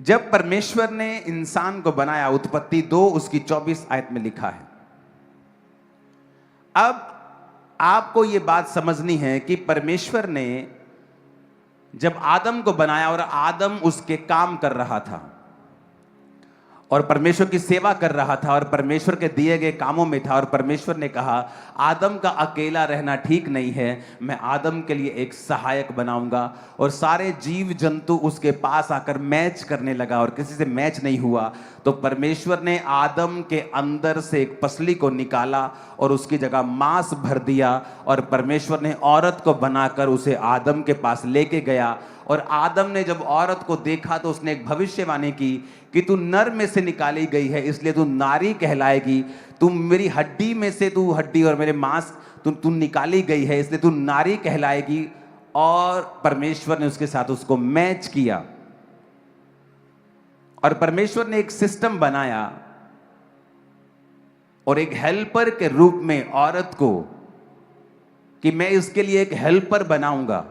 जब परमेश्वर ने इंसान को बनाया, उत्पत्ति 2 उसकी 24 आयत में लिखा है। अब आपको यह बात समझनी है कि परमेश्वर ने जब आदम को बनाया और आदम उसके काम कर रहा था और परमेश्वर की सेवा कर रहा था और परमेश्वर के दिए गए कामों में था, और परमेश्वर ने कहा आदम का अकेला रहना ठीक नहीं है, मैं आदम के लिए एक सहायक बनाऊंगा। और सारे जीव जंतु उसके पास आकर मैच करने लगा और किसी से मैच नहीं हुआ, तो परमेश्वर ने आदम के अंदर से एक पसली को निकाला और उसकी जगह मांस भर दिया, और परमेश्वर ने औरत को बनाकर उसे आदम के पास लेके गया। और आदम ने जब औरत को देखा तो उसने एक भविष्यवाणी की कि तू नर में से निकाली गई है, इसलिए तू नारी कहलाएगी। तू मेरी हड्डी में से, तू हड्डी और मेरे मांस, तू निकाली गई है, इसलिए तू नारी कहलाएगी। और परमेश्वर ने उसके साथ उसको मैच किया और परमेश्वर ने एक सिस्टम बनाया और एक हेल्पर के रूप में औरत को, कि मैं इसके लिए एक हेल्पर बनाऊंगा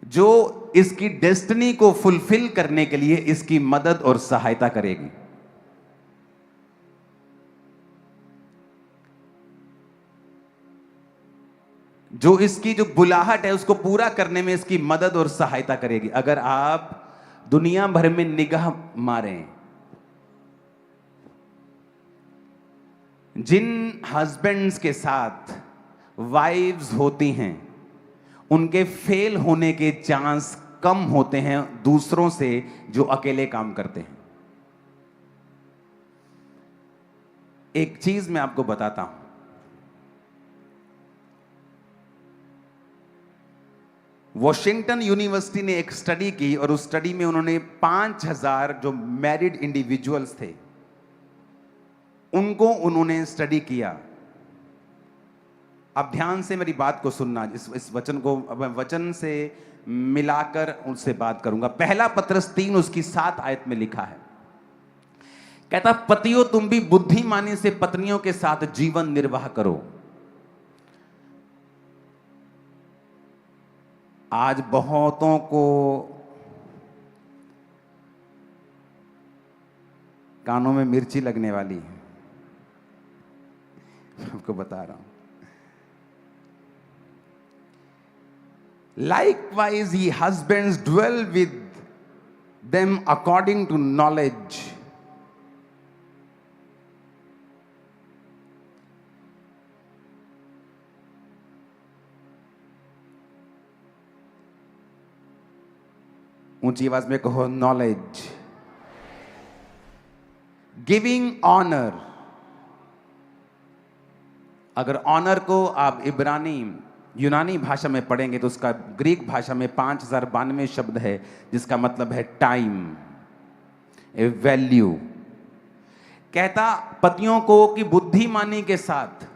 जो इसकी डेस्टिनी को फुलफिल करने के लिए इसकी मदद और सहायता करेगी। जो इसकी जो बुलाहट है उसको पूरा करने में इसकी मदद और सहायता करेगी। अगर आप दुनिया भर में निगाह मारें, जिन हस्बैंड्स के साथ वाइव्स होती हैं उनके फेल होने के चांस कम होते हैं दूसरों से जो अकेले काम करते हैं। एक चीज मैं आपको बताता हूं, वॉशिंगटन यूनिवर्सिटी ने एक स्टडी की और उस स्टडी में उन्होंने 5000 जो मैरिड इंडिविजुअल्स थे उनको उन्होंने स्टडी किया। अब ध्यान से मेरी बात को सुनना, इस वचन को अब मैं वचन से मिलाकर उनसे बात करूंगा। पहला पत्रस 3 उसकी 7 आयत में लिखा है, कहता पतियों तुम भी बुद्धिमानी से पत्नियों के साथ जीवन निर्वाह करो। आज बहुतों को कानों में मिर्ची लगने वाली है, मैं आपको बता रहा हूं। Likewise, ye husbands, dwell with them according to knowledge. ऊंची आवाज में कहो नॉलेज। Giving honour. अगर ऑनर को आप यूनानी भाषा में पढ़ेंगे तो उसका ग्रीक भाषा में 5092 शब्द है, जिसका मतलब है टाइम, ए वैल्यू। कहता पतियों को कि बुद्धिमानी के साथ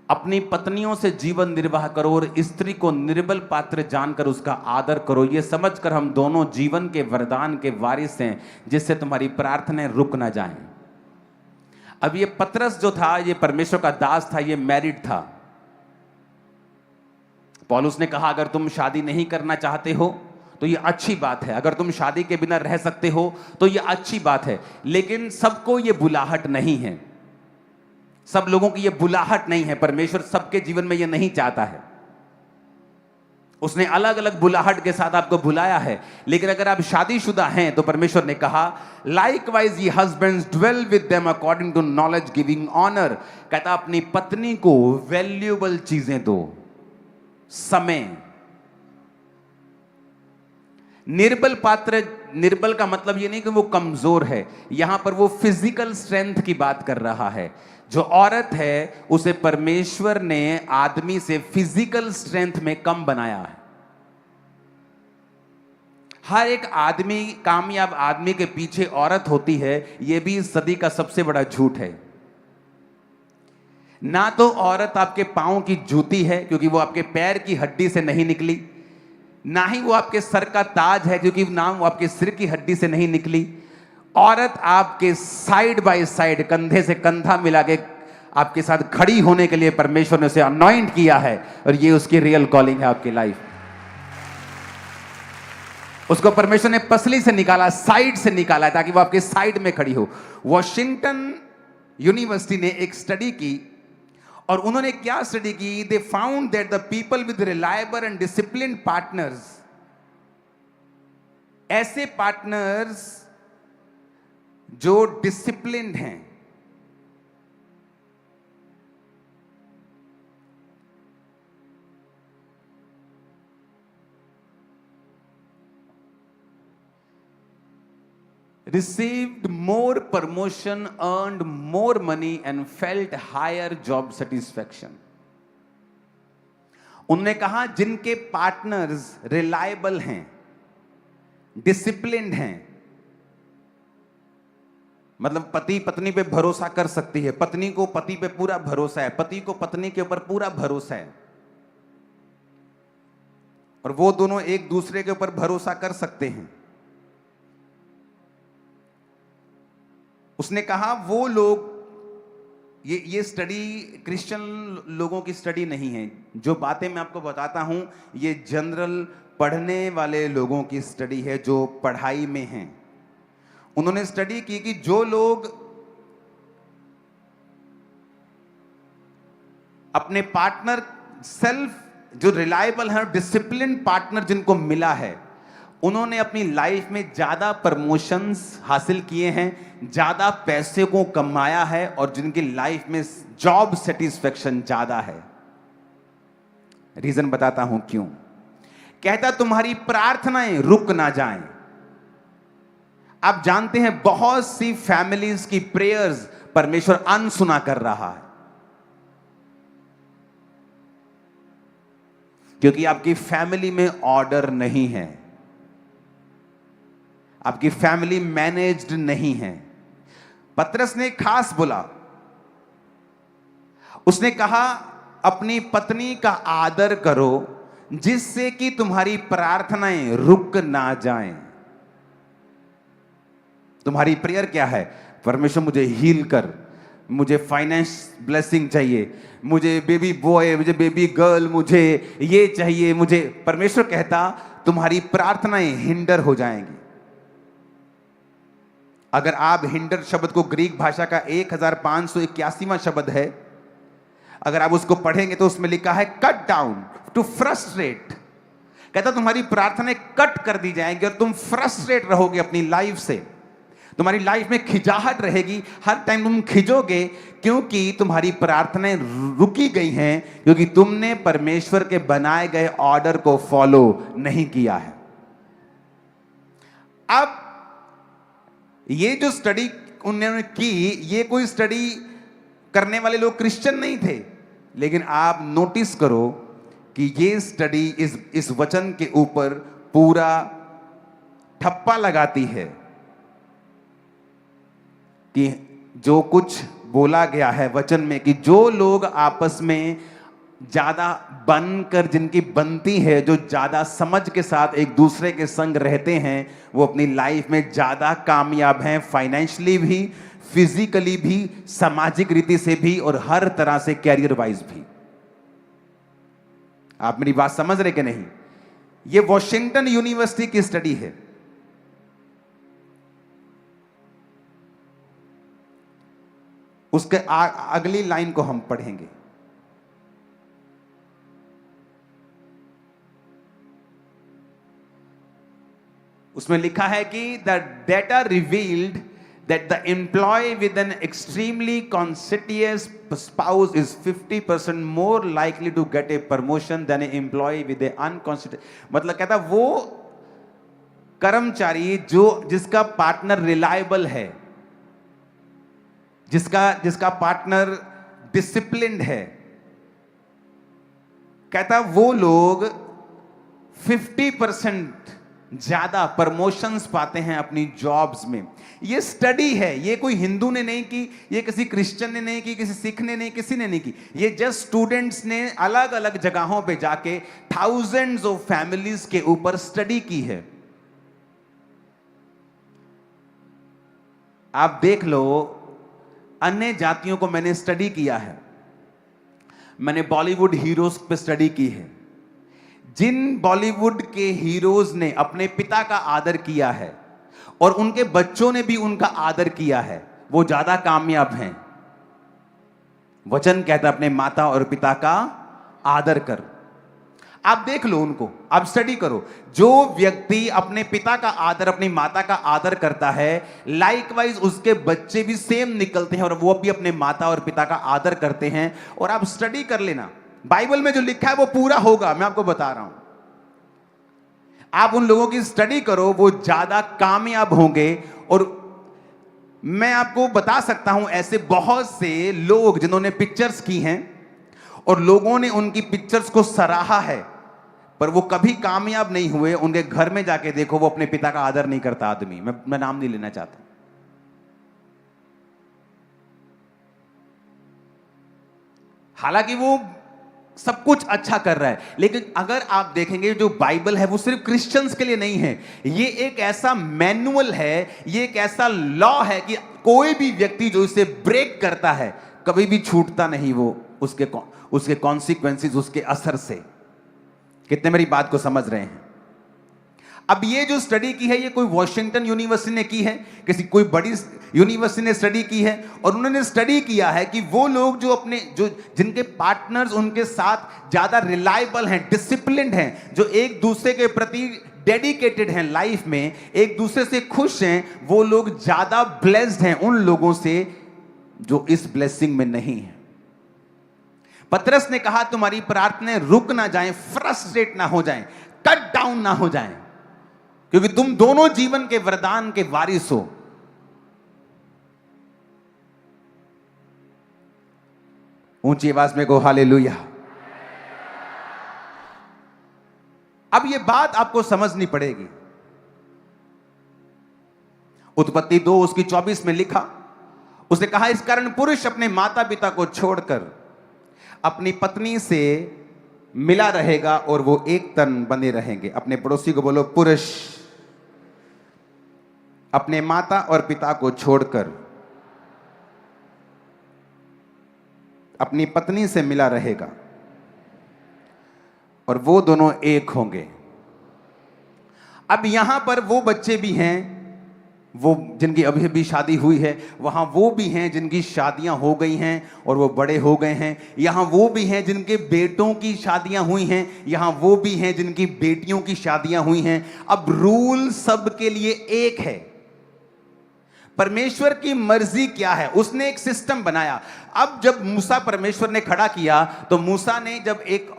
अपनी पत्नियों से जीवन निर्वाह करो और स्त्री को निर्बल पात्र जानकर उसका आदर करो, ये समझकर हम दोनों जीवन के वरदान के वारिस हैं, जिससे तुम्हारी प्रार्थनाएं रुक ना जाएं। अब ये पतरस जो था, ये परमेश्वर का दास था, ये मैरिड था। पौलुस ने कहा अगर तुम शादी नहीं करना चाहते हो तो ये अच्छी बात है, अगर तुम शादी के बिना रह सकते हो तो ये अच्छी बात है, लेकिन सबको ये बुलाहट नहीं है, सब लोगों की ये बुलाहट नहीं है। परमेश्वर सबके जीवन में ये नहीं चाहता है, उसने अलग अलग बुलाहट के साथ आपको बुलाया है। लेकिन अगर आप शादीशुदा हैं तो परमेश्वर ने कहा लाइकवाइज ये husbands dwell with them according to knowledge giving honour. कहता अपनी पत्नी को वैल्यूएबल चीजें दो, समय। निर्बल पात्र, निर्बल का मतलब ये नहीं कि वो कमजोर है, यहां पर वो फिजिकल स्ट्रेंथ की बात कर रहा है। जो औरत है उसे परमेश्वर ने आदमी से फिजिकल स्ट्रेंथ में कम बनाया है। हर एक आदमी, कामयाब आदमी के पीछे औरत होती है, यह भी इस सदी का सबसे बड़ा झूठ है। ना तो औरत आपके पांव की जूती है क्योंकि वो आपके पैर की हड्डी से नहीं निकली, ना ही वो आपके सर का ताज है क्योंकि ना वो आपके सिर की हड्डी से नहीं निकली। औरत आपके साइड बाय साइड, कंधे से कंधा मिला के आपके साथ खड़ी होने के लिए परमेश्वर ने उसे अनॉइंट किया है, और ये उसकी रियल कॉलिंग है आपकी लाइफ। उसको परमेश्वर ने पसली से निकाला, साइड से निकाला है, ताकि वो आपके साइड में खड़ी हो। वॉशिंगटन यूनिवर्सिटी ने एक स्टडी की, और उन्होंने क्या स्टडी की? They found that the people with reliable and discipline partners, ऐसे पार्टनर्स जो डिसिप्लिन्ड हैं, received more promotion, earned more money and felt higher job satisfaction. उन्होंने कहा जिनके पार्टनर्स रिलायबल हैं, डिसिप्लिन्ड हैं, मतलब पति पत्नी पे भरोसा कर सकती है, पत्नी को पति पे पूरा भरोसा है, पति को पत्नी के ऊपर पूरा भरोसा है, और वो दोनों एक दूसरे के ऊपर भरोसा कर सकते हैं। उसने कहा वो लोग, ये स्टडी क्रिश्चियन लोगों की स्टडी नहीं है, जो बातें मैं आपको बताता हूं ये जनरल पढ़ने वाले लोगों की स्टडी है, जो पढ़ाई में हैं। उन्होंने स्टडी की कि जो लोग अपने पार्टनर जो रिलायबल है, डिसिप्लिन पार्टनर जिनको मिला है, उन्होंने अपनी लाइफ में ज्यादा प्रमोशंस हासिल किए हैं, ज्यादा पैसे को कमाया है, और जिनकी लाइफ में जॉब सेटिस्फेक्शन ज्यादा है। रीजन बताता हूं क्यों। कहता तुम्हारी प्रार्थनाएं रुक ना जाएं। आप जानते हैं बहुत सी फैमिलीज की प्रेयर्स परमेश्वर अनसुना कर रहा है, क्योंकि आपकी फैमिली में ऑर्डर नहीं है, आपकी फैमिली मैनेज्ड नहीं है। पतरस ने खास बोला, उसने कहा अपनी पत्नी का आदर करो जिससे कि तुम्हारी प्रार्थनाएं रुक ना जाएं। तुम्हारी प्रेयर क्या है? परमेश्वर मुझे हील कर, मुझे फाइनेंस ब्लेसिंग चाहिए, मुझे बेबी बॉय, मुझे बेबी गर्ल, मुझे ये चाहिए, मुझे। परमेश्वर कहता तुम्हारी प्रार्थनाएं हिंडर हो जाएंगी। अगर आप हिंडर शब्द को, ग्रीक भाषा का 1581वां शब्द है, अगर आप उसको पढ़ेंगे तो उसमें लिखा है कट डाउन, टू फ्रस्ट्रेट। कहता तुम्हारी प्रार्थनाएं कट कर दी जाएंगी और तुम फ्रस्ट्रेट रहोगे अपनी लाइफ से। तुम्हारी लाइफ में खिजाहट रहेगी, हर टाइम तुम खिजोगे, क्योंकि तुम्हारी प्रार्थनाएं रुकी गई हैं, क्योंकि तुमने परमेश्वर के बनाए गए ऑर्डर को फॉलो नहीं किया है। अब ये जो स्टडी उन्होंने की, ये कोई स्टडी करने वाले लोग क्रिश्चियन नहीं थे, लेकिन आप नोटिस करो कि ये स्टडी इस वचन के ऊपर पूरा ठप्पा लगाती है कि जो कुछ बोला गया है वचन में, कि जो लोग आपस में ज्यादा बनकर, जिनकी बनती है, जो ज्यादा समझ के साथ एक दूसरे के संग रहते हैं, वो अपनी लाइफ में ज्यादा कामयाब हैं, फाइनेंशियली भी, फिजिकली भी, सामाजिक रीति से भी, और हर तरह से कैरियर वाइज भी। आप मेरी बात समझ रहे कि नहीं? ये वॉशिंगटन यूनिवर्सिटी की स्टडी है। उसके अगली लाइन को हम पढ़ेंगे। उसमें लिखा है कि the data revealed that the employee with an extremely conscientious spouse is 50% more likely to get a promotion than a employee with a unconscientious. मतलब कहता वो कर्मचारी जिसका पार्टनर रिलायबल है, जिसका पार्टनर डिसिप्लिन्ड है, कहता वो लोग 50% ज्यादा प्रमोशंस पाते हैं अपनी जॉब्स में। ये स्टडी है, ये कोई हिंदू ने नहीं की, ये किसी क्रिश्चियन ने नहीं की, किसी सिख ने नहीं, किसी ने नहीं की। ये जस्ट स्टूडेंट्स ने अलग अलग जगहों पे जाके थाउजेंड्स ऑफ फैमिलीज के ऊपर स्टडी की है। आप देख लो, अन्य जातियों को मैंने स्टडी किया है, मैंने बॉलीवुड हीरोज पे स्टडी की है। जिन बॉलीवुड के हीरोज ने अपने पिता का आदर किया है और उनके बच्चों ने भी उनका आदर किया है, वो ज्यादा कामयाब हैं। वचन कहता है अपने माता और पिता का आदर कर। आप देख लो उनको, आप स्टडी करो। जो व्यक्ति अपने पिता का आदर, अपनी माता का आदर करता है, लाइकवाइज उसके बच्चे भी सेम निकलते हैं और वो भी अपने माता और पिता का आदर करते हैं। और आप स्टडी कर लेना, बाइबल में जो लिखा है वो पूरा होगा, मैं आपको बता रहा हूं। आप उन लोगों की स्टडी करो, वो ज्यादा कामयाब होंगे। और मैं आपको बता सकता हूं ऐसे बहुत से लोग जिन्होंने पिक्चर्स की हैं और लोगों ने उनकी पिक्चर्स को सराहा है, पर वो कभी कामयाब नहीं हुए। उनके घर में जाके देखो, वो अपने पिता का आदर नहीं करता आदमी। मैं नाम नहीं लेना चाहता। हालांकि वो सब कुछ अच्छा कर रहा है, लेकिन अगर आप देखेंगे जो बाइबल है वो सिर्फ क्रिश्चियंस के लिए नहीं है। ये एक ऐसा मैनुअल है, ये एक ऐसा लॉ है कि कोई भी व्यक्ति जो इसे ब्रेक करता है कभी भी छूटता नहीं वो उसके कॉन्सिक्वेंसेस, उसके असर से। कितने मेरी बात को समझ रहे हैं? अब ये जो स्टडी की है, ये कोई वॉशिंगटन यूनिवर्सिटी ने की है, कोई बड़ी यूनिवर्सिटी ने स्टडी की है। और उन्होंने स्टडी किया है कि वो लोग जो जिनके पार्टनर्स उनके साथ ज्यादा रिलायबल हैं, डिसिप्लिन्ड हैं, जो एक दूसरे के प्रति डेडिकेटेड हैं, लाइफ में एक दूसरे से खुश हैं, वो लोग ज्यादा ब्लेस्ड हैं उन लोगों से जो इस ब्लेसिंग में नहीं है। पतरस ने कहा तुम्हारी प्रार्थनाएं रुक ना जाएं, फ्रस्ट्रेट ना हो जाएं, कट डाउन ना हो जाएं, क्योंकि तुम दोनों जीवन के वरदान के वारिस हो। ऊंची आवाज में कहो हालेलुया। अब यह बात आपको समझनी पड़ेगी। उत्पत्ति 2 उसकी 24 में लिखा, उसने कहा इस कारण पुरुष अपने माता पिता को छोड़कर अपनी पत्नी से मिला रहेगा और वो एक तन बने रहेंगे। अपने पड़ोसी को बोलो, पुरुष अपने माता और पिता को छोड़कर अपनी पत्नी से मिला रहेगा और वो दोनों एक होंगे। अब यहां पर वो बच्चे भी हैं, वो जिनकी अभी अभी शादी हुई है, वहां वो भी हैं जिनकी शादियां हो गई हैं और वो बड़े हो गए हैं। यहां वो भी हैं जिनके बेटों की शादियां हुई हैं, यहां वो भी हैं जिनकी बेटियों की शादियां हुई हैं। अब रूल सबके लिए एक है। परमेश्वर की मर्जी क्या है, उसने एक सिस्टम बनाया। अब जब मूसा परमेश्वर ने खड़ा किया, तो मूसा ने जब एक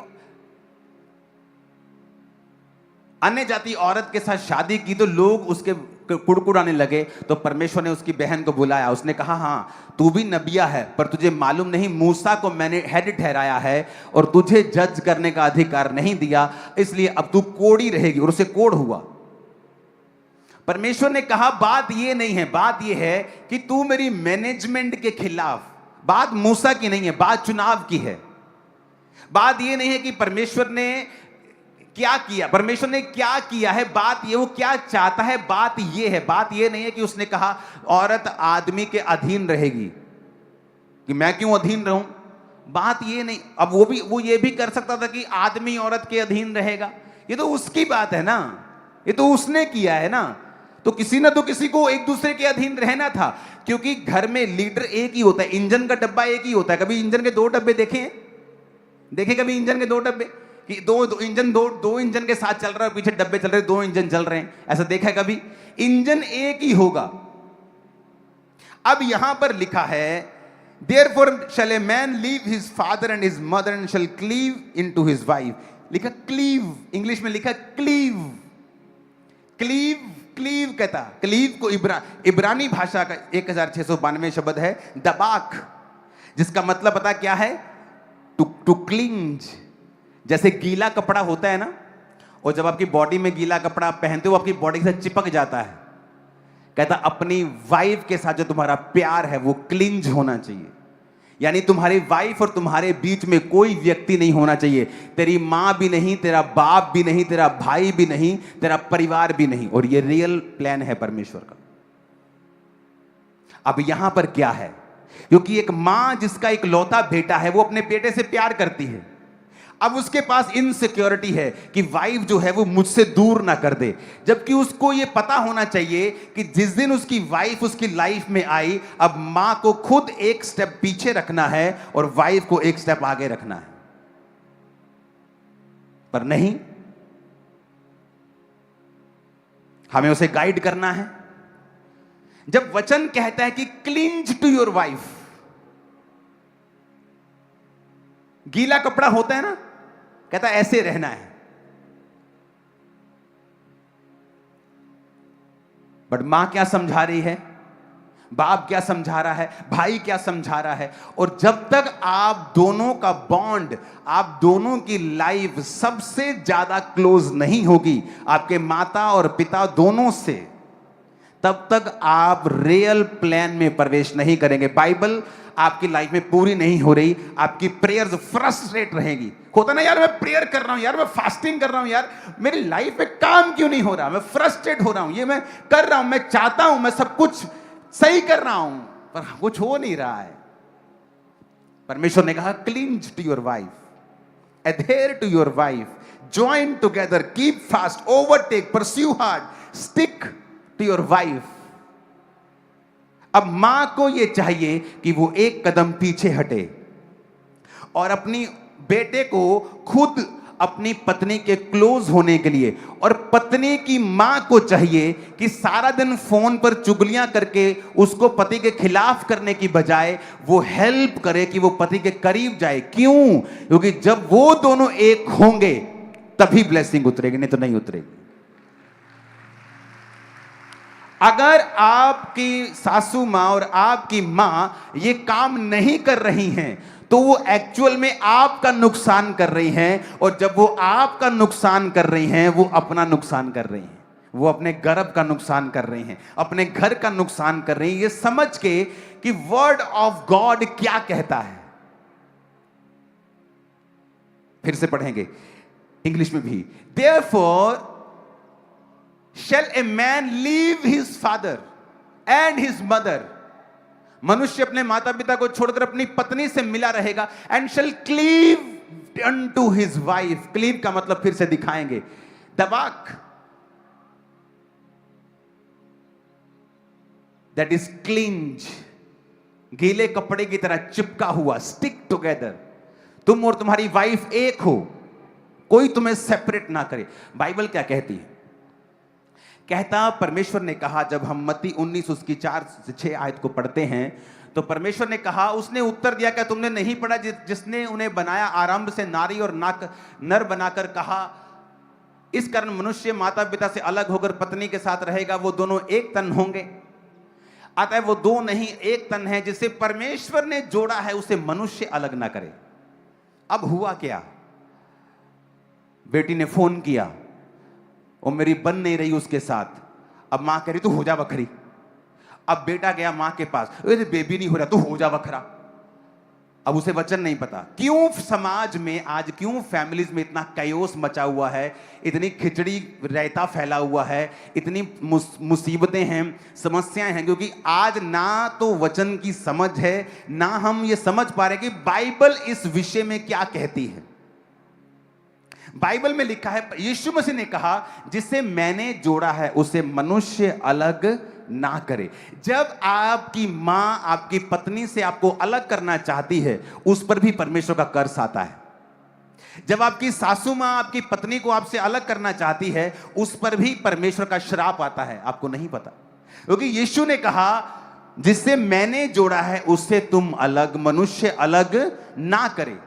अन्य जाति औरत के साथ शादी की तो लोग उसके कुड़कुड़ाने लगे। तो परमेश्वर ने उसकी बहन को बुलाया, उसने कहा हाँ तू भी नबिया है, पर तुझे मालूम नहीं मूसा को मैंने हेड ठहराया है और तुझे जज करने का अधिकार नहीं दिया, इसलिए अब तू कोड़ी रहेगी। और उसे कोड़ हुआ। परमेश्वर ने कहा बात ये नहीं है, बात ये है कि तू मेरी मैनेजमेंट के खिलाफ, बात मूसा की नहीं है, बात चुनाव की है। बात ये नहीं है कि परमेश्वर ने क्या किया, परमेश्वर ने क्या किया है, बात ये वो क्या चाहता है, बात ये है। बात ये नहीं है कि उसने कहा औरत आदमी के अधीन रहेगी, कि मैं क्यों अधीन रहूं, बात ये नहीं। अब वो ये भी कर सकता था कि आदमी औरत के अधीन रहेगा, ये तो उसकी बात है ना, ये तो उसने किया है ना। तो किसी ना तो किसी को एक दूसरे के अधीन रहना था, क्योंकि घर में लीडर एक ही होता है, इंजन का डब्बा एक ही होता है। कभी इंजन के 2 डब्बे देखे कभी इंजन के 2 डब्बे, कि दो इंजन के साथ चल रहा है और पीछे डब्बे चल रहे हैं, 2 इंजन चल रहे हैं, ऐसा देखा है कभी? इंजन एक ही होगा। अब यहां पर लिखा है therefore shall a man leave his father and his mother and shall cleave into his wife। लिखा क्लीव, इंग्लिश में लिखा क्लीव। क्लीव कहता, क्लीव को इब्रानी भाषा का 1692 शब्द है दबाक, जिसका मतलब पता क्या है? To cleanse. जैसे गीला कपड़ा होता है ना, और जब आपकी बॉडी में गीला कपड़ा पहनते हो आपकी बॉडी से चिपक जाता है। कहता अपनी वाइफ के साथ जो तुम्हारा प्यार है वो क्लिंज होना चाहिए, यानी तुम्हारी वाइफ और तुम्हारे बीच में कोई व्यक्ति नहीं होना चाहिए। तेरी मां भी नहीं, तेरा बाप भी नहीं, तेरा भाई भी नहीं, तेरा परिवार भी नहीं। और ये रियल प्लान है परमेश्वर का। अब यहां पर क्या है, क्योंकि एक मां जिसका एक लौता बेटा है वो अपने बेटे से प्यार करती है। अब उसके पास इनसिक्योरिटी है कि वाइफ जो है वो मुझसे दूर ना कर दे, जबकि उसको ये पता होना चाहिए कि जिस दिन उसकी वाइफ उसकी लाइफ में आई, अब मां को खुद एक स्टेप पीछे रखना है और वाइफ को एक स्टेप आगे रखना है। पर नहीं, हमें उसे गाइड करना है। जब वचन कहता है कि क्लिंज टू योर वाइफ, गीला कपड़ा होता है ना, कहता है ऐसे रहना है, बट मां क्या समझा रही है, बाप क्या समझा रहा है, भाई क्या समझा रहा है, और जब तक आप दोनों का बॉन्ड, आप दोनों की लाइफ सबसे ज्यादा क्लोज नहीं होगी आपके माता और पिता दोनों से, तब तक आप रियल प्लान में प्रवेश नहीं करेंगे। बाइबल आपकी लाइफ में पूरी नहीं हो रही, आपकी प्रेयर्स फ्रस्ट्रेट रहेगी। होता ना, यार मैं प्रेयर कर रहा हूं, यार मैं फास्टिंग कर रहा हूं, यार मेरी लाइफ में काम क्यों नहीं हो रहा, मैं फ्रस्ट्रेट हो रहा हूं, ये मैं कर रहा हूं, मैं चाहता हूं, मैं सब कुछ सही कर रहा हूं, पर कुछ हो नहीं रहा है। परमेश्वर ने कहा cleanse to your wife, adhere to your wife, join together, keep fast, overtake, pursue hard, stick to your wife. अब मां को यह चाहिए कि वो एक कदम पीछे हटे और अपनी बेटे को खुद अपनी पत्नी के क्लोज होने के लिए, और पत्नी की मां को चाहिए कि सारा दिन फोन पर चुगलियां करके उसको पति के खिलाफ करने की बजाय वो हेल्प करे कि वो पति के करीब जाए। क्यों? क्योंकि जब वो दोनों एक होंगे तभी ब्लेसिंग उतरेगी, नहीं तो नहीं उतरेगी। अगर आपकी सासू मां और आपकी मां ये काम नहीं कर रही हैं तो वो एक्चुअल में आपका नुकसान कर रही हैं, और जब वो आपका नुकसान कर रही हैं वो अपना नुकसान कर रही हैं, वो अपने गर्भ का नुकसान कर रही हैं, अपने घर का नुकसान कर रही हैं, ये समझ के कि वर्ड ऑफ गॉड क्या कहता है। फिर से पढ़ेंगे इंग्लिश में भी। Therefore shall a man leave his father and his mother, मनुष्य अपने माता पिता को छोड़कर अपनी पत्नी से मिला रहेगा, and shall cleave unto his wife। Cleave का मतलब फिर से दिखाएंगे, दबाक, that is clinch, गीले कपड़े की तरह चिपका हुआ, stick together। तुम और तुम्हारी वाइफ एक हो, कोई तुम्हें सेपरेट ना करे। बाइबल क्या कहती है? कहता, परमेश्वर ने कहा, जब हम मत्ती 19 उसकी 4 से 6 आयत को पढ़ते हैं तो परमेश्वर ने कहा, उसने उत्तर दिया, क्या तुमने नहीं पढ़ा, जिसने उन्हें बनाया आरंभ से नारी और नर बनाकर कहा, इस कारण मनुष्य माता पिता से अलग होकर पत्नी के साथ रहेगा, वो दोनों एक तन होंगे। अतः वो दो नहीं एक तन है, जिसे परमेश्वर ने जोड़ा है उसे मनुष्य अलग ना करे। अब हुआ क्या? बेटी ने फोन किया, और मेरी बन नहीं रही उसके साथ, अब मां कह रही तू हो जा बखरी। अब बेटा गया मां के पास, अरे बेबी नहीं हो रहा, तू हो जा बखरा। अब उसे वचन नहीं पता। क्यों समाज में आज, क्यों फैमिलीज में इतना कयोस मचा हुआ है, इतनी खिचड़ी रायता फैला हुआ है, इतनी मुसीबतें हैं, समस्याएं हैं? क्योंकि आज ना तो वचन की समझ है, ना हम ये समझ पा रहे कि बाइबल इस विषय में क्या कहती है। बाइबल में लिखा है, यीशु मसीह ने कहा, जिसे मैंने जोड़ा है उसे मनुष्य अलग ना करे। जब आपकी मां आपकी पत्नी से आपको अलग करना चाहती है, उस पर भी परमेश्वर का कर्स आता है। जब आपकी सासू मां आपकी पत्नी को आपसे अलग करना चाहती है, उस पर भी परमेश्वर का श्राप आता है। आपको नहीं पता, क्योंकि यीशु ने कहा, जिससे मैंने जोड़ा है उससे तुम अलग, मनुष्य अलग ना करे।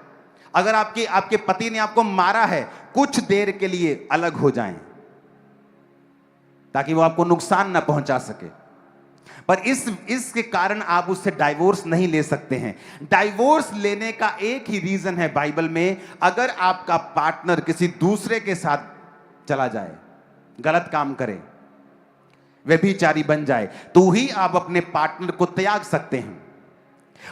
अगर आपके पति ने आपको मारा है, कुछ देर के लिए अलग हो जाएं, ताकि वो आपको नुकसान ना पहुंचा सके। पर इसके कारण आप उससे डाइवोर्स नहीं ले सकते हैं। डाइवोर्स लेने का एक ही रीजन है बाइबल में, अगर आपका पार्टनर किसी दूसरे के साथ चला जाए, गलत काम करे, व्यभिचारी बन जाए, तो ही आप अपने पार्टनर को त्याग सकते हैं।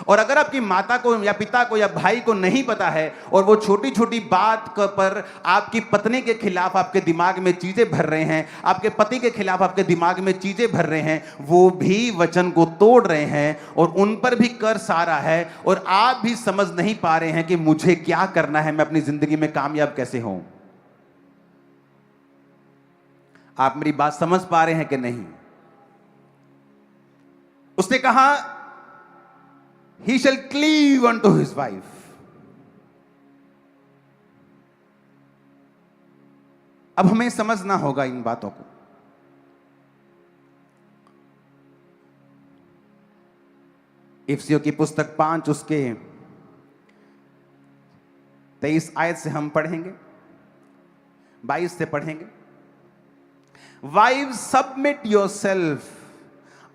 और अगर आपकी माता को या पिता को या भाई को नहीं पता है और वो छोटी छोटी बात पर आपकी पत्नी के खिलाफ आपके दिमाग में चीजें भर रहे हैं, आपके पति के खिलाफ आपके दिमाग में चीजें भर रहे हैं, वो भी वचन को तोड़ रहे हैं और उन पर भी कर्स आ रहा है और आप भी समझ नहीं पा रहे हैं कि मुझे क्या करना है, मैं अपनी जिंदगी में कामयाब कैसे हूं। आप मेरी बात समझ पा रहे हैं कि नहीं? उसने कहा he shall cleave unto his wife. अब हमें समझना होगा इन बातों को। इफिसियों की पुस्तक 5 उसके 23 आयत से हम पढ़ेंगे, 22 से पढ़ेंगे। Wives, submit yourself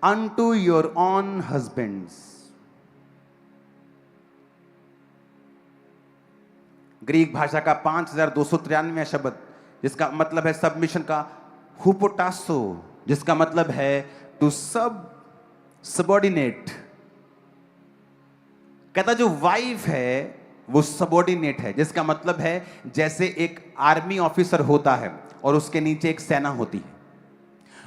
unto your own husbands. Greek भाषा का 5293 शब्द जिसका मतलब है सबमिशन का हुपोटासो, जिसका मतलब है टू सबऑर्डिनेट। कहता जो वाइफ है वो सबऑर्डिनेट है, जिसका मतलब है जैसे एक आर्मी ऑफिसर होता है और उसके नीचे एक सेना होती है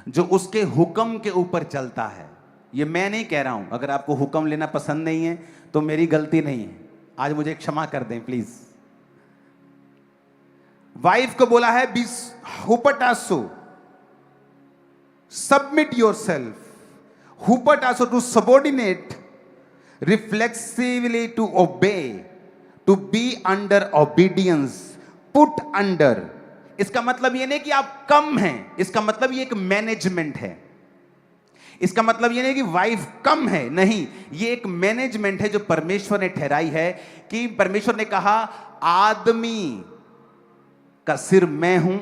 जो उसके हुक्म के ऊपर चलता है। ये मैं नहीं कह रहा हूं, अगर आपको हुक्म लेना पसंद नहीं है तो मेरी गलती नहीं है, आज मुझे क्षमा कर दें प्लीज। वाइफ को बोला है be hupotasso, submit yourself, hupotasso to subordinate, reflexively to obey, to be under obedience, put under. इसका मतलब ये नहीं कि आप कम हैं, इसका मतलब ये एक मैनेजमेंट है। इसका मतलब ये नहीं कि वाइफ कम है, नहीं, ये एक मैनेजमेंट है जो परमेश्वर ने ठहराई है। कि परमेश्वर ने कहा आदमी का सिर मैं हूं,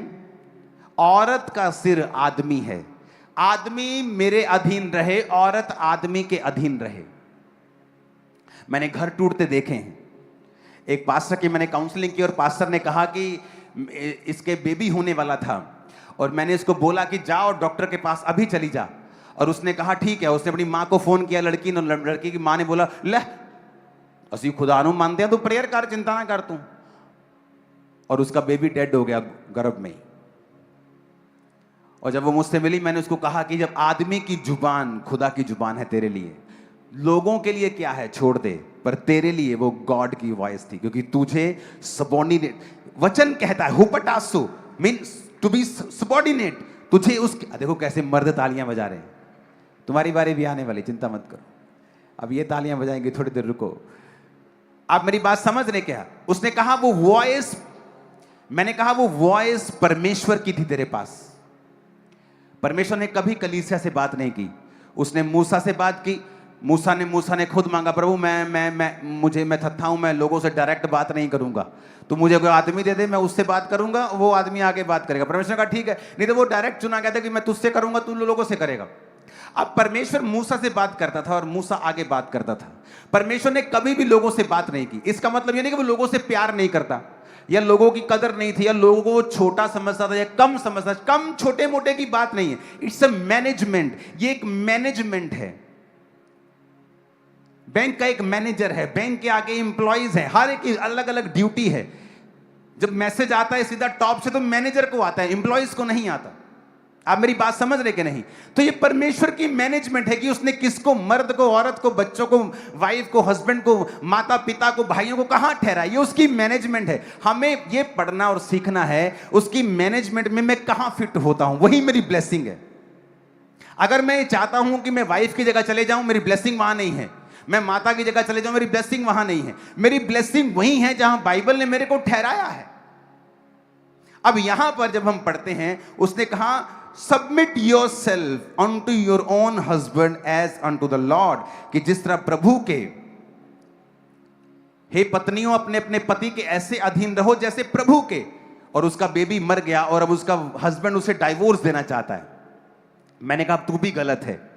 औरत का सिर आदमी है। आदमी मेरे अधीन रहे, औरत आदमी के अधीन रहे। मैंने घर टूटते देखे हैं। एक पास्टर की मैंने काउंसलिंग की और पास्टर ने कहा कि इसके बेबी होने वाला था और मैंने इसको बोला कि जाओ डॉक्टर के पास अभी चली जा, और उसने कहा ठीक है। उसने अपनी माँ को फोन किया, लड़की ने, लड़की की माँ ने बोला ले असी खुदा नु मानते हैं, तू प्रेयर कर, चिंता ना कर तू। और उसका बेबी डेड हो गया गर्भ में ही। और जब वो मुझसे मिली मैंने उसको कहा कि जब आदमी की जुबान खुदा की जुबान है तेरे लिए, लोगों के लिए क्या है छोड़ दे, पर तेरे लिए वो गॉड की वॉइस थी, क्योंकि तुझे सबऑर्डिनेट वचन कहता है। हुपटासो मींस टू बी सबऑर्डिनेट, तुझे उसके देखो कैसे मर्द तालियां बजा रहे हैं, तुम्हारी बारी भी आने वाली, चिंता मत करो। अब ये तालियां बजाएंगे, थोड़ी देर रुको। आप मेरी बात समझ रहे क्या? उसने कहा वो वॉइस, मैंने कहा वो वॉइस परमेश्वर की थी तेरे पास। परमेश्वर ने कभी कलीसिया से बात नहीं की, उसने मूसा से बात की। मूसा ने खुद मांगा, प्रभु मैं थत्था हूं, मैं लोगों से डायरेक्ट बात नहीं करूंगा, तो मुझे कोई आदमी दे दे, मैं उससे बात करूंगा, वो आदमी आगे बात करेगा। परमेश्वर ने कहा ठीक है, नहीं तो वो डायरेक्ट चुना गया था कि मैं तुझसे करूंगा, तू लोगों से करेगा। अब परमेश्वर मूसा से बात करता था और मूसा आगे बात करता था। परमेश्वर ने कभी भी लोगों से बात नहीं की। इसका मतलब ये नहीं कि वो लोगों से प्यार नहीं करता या लोगों की कदर नहीं थी या लोगों को वो छोटा समझता था या कम समझता। कम छोटे मोटे की बात नहीं है, इट्स अ मैनेजमेंट। ये एक मैनेजमेंट है। बैंक का एक मैनेजर है, बैंक के आगे एम्प्लॉइज हैं, हर एक की अलग अलग ड्यूटी है। जब मैसेज आता है सीधा टॉप से तो मैनेजर को आता है, एम्प्लॉइज को नहीं आता। आप मेरी बात समझ रहे कि नहीं? तो ये परमेश्वर की मैनेजमेंट है कि उसने किसको, मर्द को, औरत को, बच्चों को, वाइफ को, हस्बैंड को, माता पिता को, भाइयों को कहां ठहरा, ये उसकी मैनेजमेंट है। हमें ये पढ़ना और सीखना है उसकी मैनेजमेंट में मैं कहां फिट होता हूं, वही मेरी ब्लेसिंग है। अगर मैं चाहता हूं कि मैं वाइफ की जगह चले जाऊं, मेरी ब्लेसिंग वहां नहीं है। मैं माता की जगह चले जाऊं, मेरी ब्लेसिंग वहां नहीं है। मेरी ब्लेसिंग वही है जहां बाइबल ने मेरे को ठहराया है। अब यहां पर जब हम पढ़ते हैं, उसने कहा submit yourself unto your own husband as unto the Lord, कि जिस तरह प्रभु के, हे पत्नियों अपने अपने पति के ऐसे अधीन रहो जैसे प्रभु के। और उसका बेबी मर गया और अब उसका हस्बैंड उसे डाइवोर्स देना चाहता है। मैंने कहा तू भी गलत है,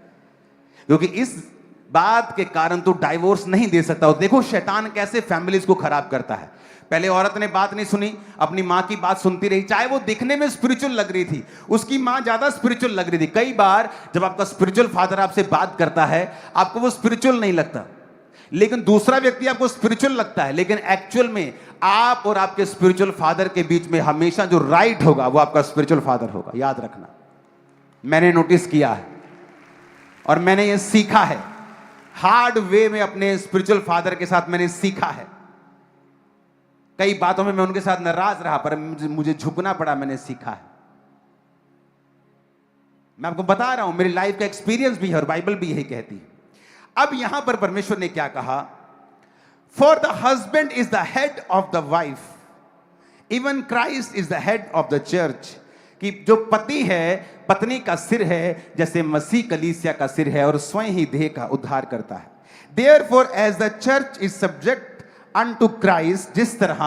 क्योंकि इस बात के कारण तू डाइवोर्स नहीं दे सकता। और देखो शैतान कैसे फैमिलीज को खराब करता है। पहले औरत ने बात नहीं सुनी, अपनी मां की बात सुनती रही, चाहे वो दिखने में स्पिरिचुअल लग रही थी, उसकी मां ज्यादा स्पिरिचुअल लग रही थी। कई बार जब आपका स्पिरिचुअल फादर आपसे बात करता है, आपको वो स्पिरिचुअल नहीं लगता, लेकिन दूसरा व्यक्ति आपको स्पिरिचुअल लगता है, लेकिन एक्चुअल में आप और आपके स्पिरिचुअल फादर के बीच में हमेशा जो राइट होगा वो आपका स्पिरिचुअल फादर होगा। याद रखना, मैंने नोटिस किया है और मैंने ये सीखा है हार्ड वे में, अपने स्पिरिचुअल फादर के साथ मैंने सीखा है। कई बातों में मैं उनके साथ नाराज रहा, पर मुझे झुकना पड़ा, मैंने सीखा है। मैं आपको बता रहा हूं, मेरी लाइफ का एक्सपीरियंस भी है और बाइबल भी यही कहती है। अब यहां पर परमेश्वर ने क्या कहा, for the husband is the head of the wife, even Christ is the head of the church, कि जो पति है पत्नी का सिर है, जैसे मसीह कलीसिया का सिर है और स्वयं ही देह का उद्धार करता है। Therefore as the church is subject unto Christ, जिस तरह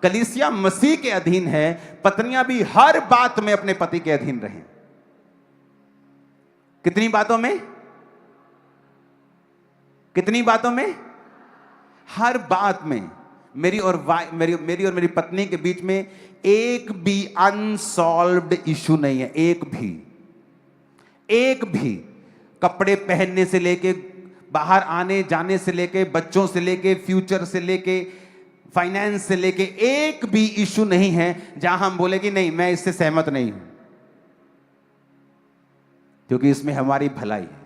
कलीसिया मसीह के अधीन है, पत्नियां भी हर बात में अपने पति के अधीन रहें। कितनी बातों में? कितनी बातों में? हर बात में। मेरी और मेरी पत्नी के बीच में एक भी अनसॉल्व्ड इशू नहीं है, एक भी। कपड़े पहनने से लेके, बाहर आने जाने से लेके, बच्चों से लेके, फ्यूचर से लेके, फाइनेंस से लेके, एक भी इशू नहीं है जहां हम बोले कि नहीं मैं इससे सहमत नहीं हूं, क्योंकि इसमें हमारी भलाई है।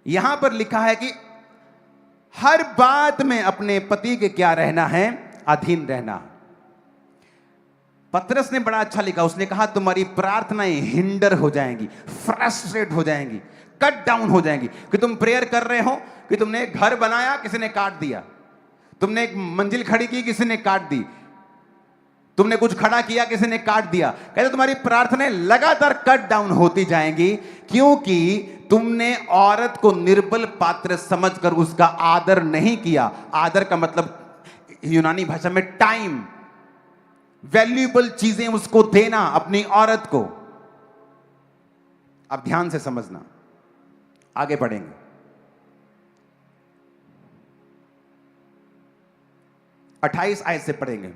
यहां पर लिखा है कि हर बात में अपने पति के क्या रहना है? अधीन रहना। पतरस ने बड़ा अच्छा लिखा, उसने कहा तुम्हारी प्रार्थनाएं हिंडर हो जाएंगी, फ्रस्ट्रेट हो जाएंगी, कट डाउन हो जाएंगी। कि तुम प्रेयर कर रहे हो कि तुमने एक घर बनाया, किसी ने काट दिया, तुमने एक मंजिल खड़ी की, किसी ने काट दी, तुमने कुछ खड़ा किया, किसी ने काट दिया। कहते तुम्हारी प्रार्थनाएं लगातार कट डाउन होती जाएंगी, क्योंकि तुमने औरत को निर्बल पात्र समझकर उसका आदर नहीं किया। आदर का मतलब यूनानी भाषा में टाइम, वैल्यूएबल चीजें उसको देना अपनी औरत को। अब ध्यान से समझना, आगे बढ़ेंगे। 28 आयत से पढ़ेंगे।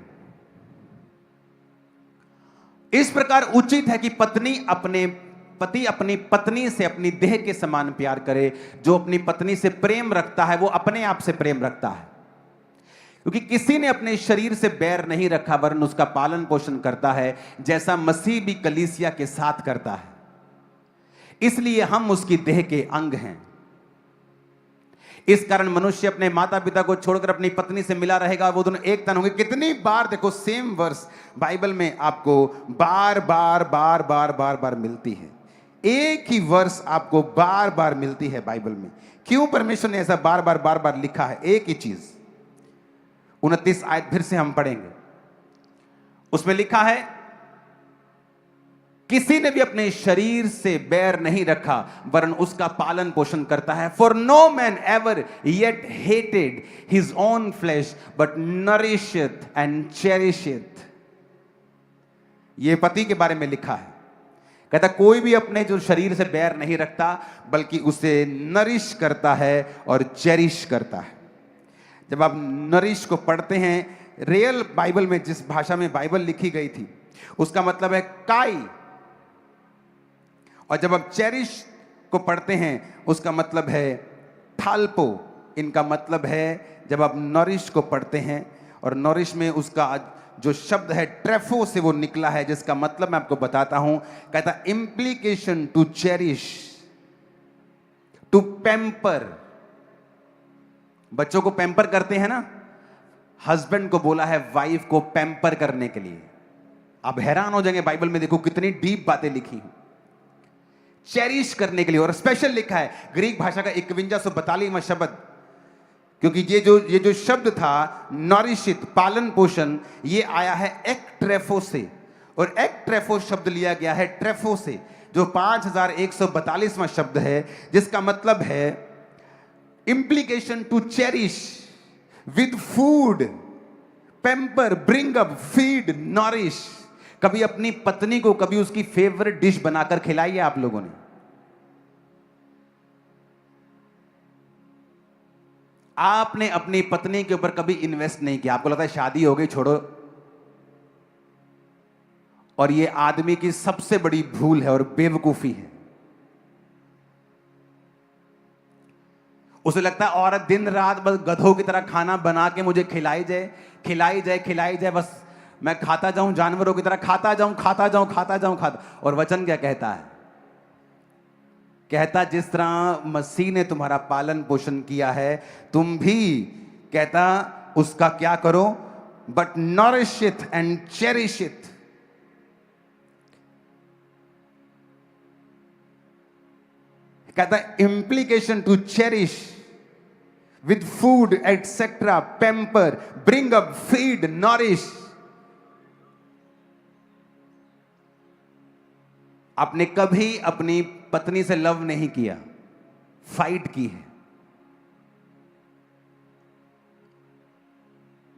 इस प्रकार उचित है कि पति अपनी पत्नी से अपनी देह के समान प्यार करे। जो अपनी पत्नी से प्रेम रखता है वो अपने आप से प्रेम रखता है, क्योंकि किसी ने अपने शरीर से बैर नहीं रखा वरन उसका पालन पोषण करता है, जैसा मसीह भी कलीसिया के साथ करता है। इसलिए हम उसकी देह के अंग हैं। इस कारण मनुष्य अपने माता पिता को छोड़कर अपनी पत्नी से मिला रहेगा, वो दोनों एक तन होंगे। कितनी बार देखो सेम वर्स बाइबल में आपको बार बार मिलती है। एक ही वर्स आपको बार बार मिलती है बाइबल में। क्यों परमेश्वर ने ऐसा बार बार लिखा है? एक ही चीज। 29 आयत फिर से हम पढ़ेंगे, उसमें लिखा है किसी ने भी अपने शरीर से बैर नहीं रखा वरन उसका पालन पोषण करता है। For no man ever yet hated his own flesh but nourisheth and cherisheth. यह पति के बारे में लिखा है। कहता कोई भी अपने जो शरीर से बैर नहीं रखता बल्कि उसे नरिश करता है और चेरिश करता है। जब आप नरिश को पढ़ते हैं रियल बाइबल में, जिस भाषा में बाइबल लिखी गई थी, उसका मतलब है काई। और जब आप चेरिश को पढ़ते हैं उसका मतलब है थाल्पो। इनका मतलब है, जब आप नरिश को पढ़ते हैं, और नरिश में उसका जो शब्द है ट्रेफो से वो निकला है, जिसका मतलब मैं आपको बताता हूं। कहता implication to cherish, to pamper. बच्चों को पैम्पर करते हैं ना, हस्बैंड को बोला है वाइफ को पैम्पर करने के लिए। आप हैरान हो जाएंगे, बाइबल में देखो कितनी डीप बातें लिखी हैं। चेरिश करने के लिए, और स्पेशल लिखा है ग्रीक भाषा का 5142वां शब्द, क्योंकि ये जो शब्द था नॉरिशित, पालन पोषण, ये आया है एक्ट्रेफो से, और एक्ट्रेफो शब्द लिया गया है ट्रेफो से, जो 5142वां शब्द है, जिसका मतलब है implication to cherish with food, pamper, bring up, feed, nourish. कभी अपनी पत्नी को कभी उसकी फेवरेट डिश बनाकर खिलाई है आप लोगों ने? आपने अपनी पत्नी के ऊपर कभी इन्वेस्ट नहीं किया। आपको लगता है शादी हो गई, छोड़ो। और यह आदमी की सबसे बड़ी भूल है और बेवकूफी है। उसे लगता है औरत दिन रात बस गधों की तरह खाना बना के मुझे खिलाई जाए, खिलाई जाए, खिलाई जाए, बस मैं खाता जाऊं, जानवरों की तरह खाता जाऊं, खाता जाऊं, खाता जाऊं, खाता। और वचन क्या कहता है? कहता जिस तरह मसीह ने तुम्हारा पालन पोषण किया है, तुम भी, कहता, उसका क्या करो? But nourish it and cherish it. कहता implication to cherish with food etc, pamper, bring up, feed, nourish। आपने कभी अपनी पत्नी से लव नहीं किया, फाइट की है।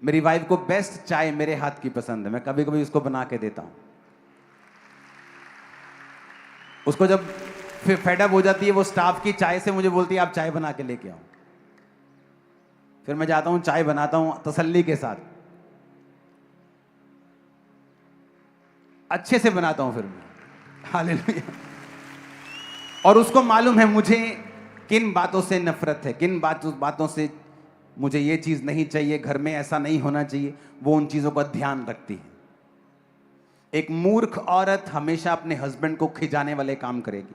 मेरी वाइफ को बेस्ट चाय मेरे हाथ की पसंद है, मैं कभी कभी उसको बना के देता हूं। उसको जब फिर फेडअप हो जाती है वो स्टाफ की चाय से, मुझे बोलती है आप चाय बना के लेके आओ। फिर मैं जाता हूं, चाय बनाता हूं तसल्ली के साथ, अच्छे से बनाता हूं फिर मैं। हालेलुया। और उसको मालूम है मुझे किन बातों से नफरत है, किन बातों से मुझे ये चीज नहीं चाहिए, घर में ऐसा नहीं होना चाहिए। वो उन चीजों का ध्यान रखती है। एक मूर्ख औरत हमेशा अपने हस्बैंड को खिजाने वाले काम करेगी,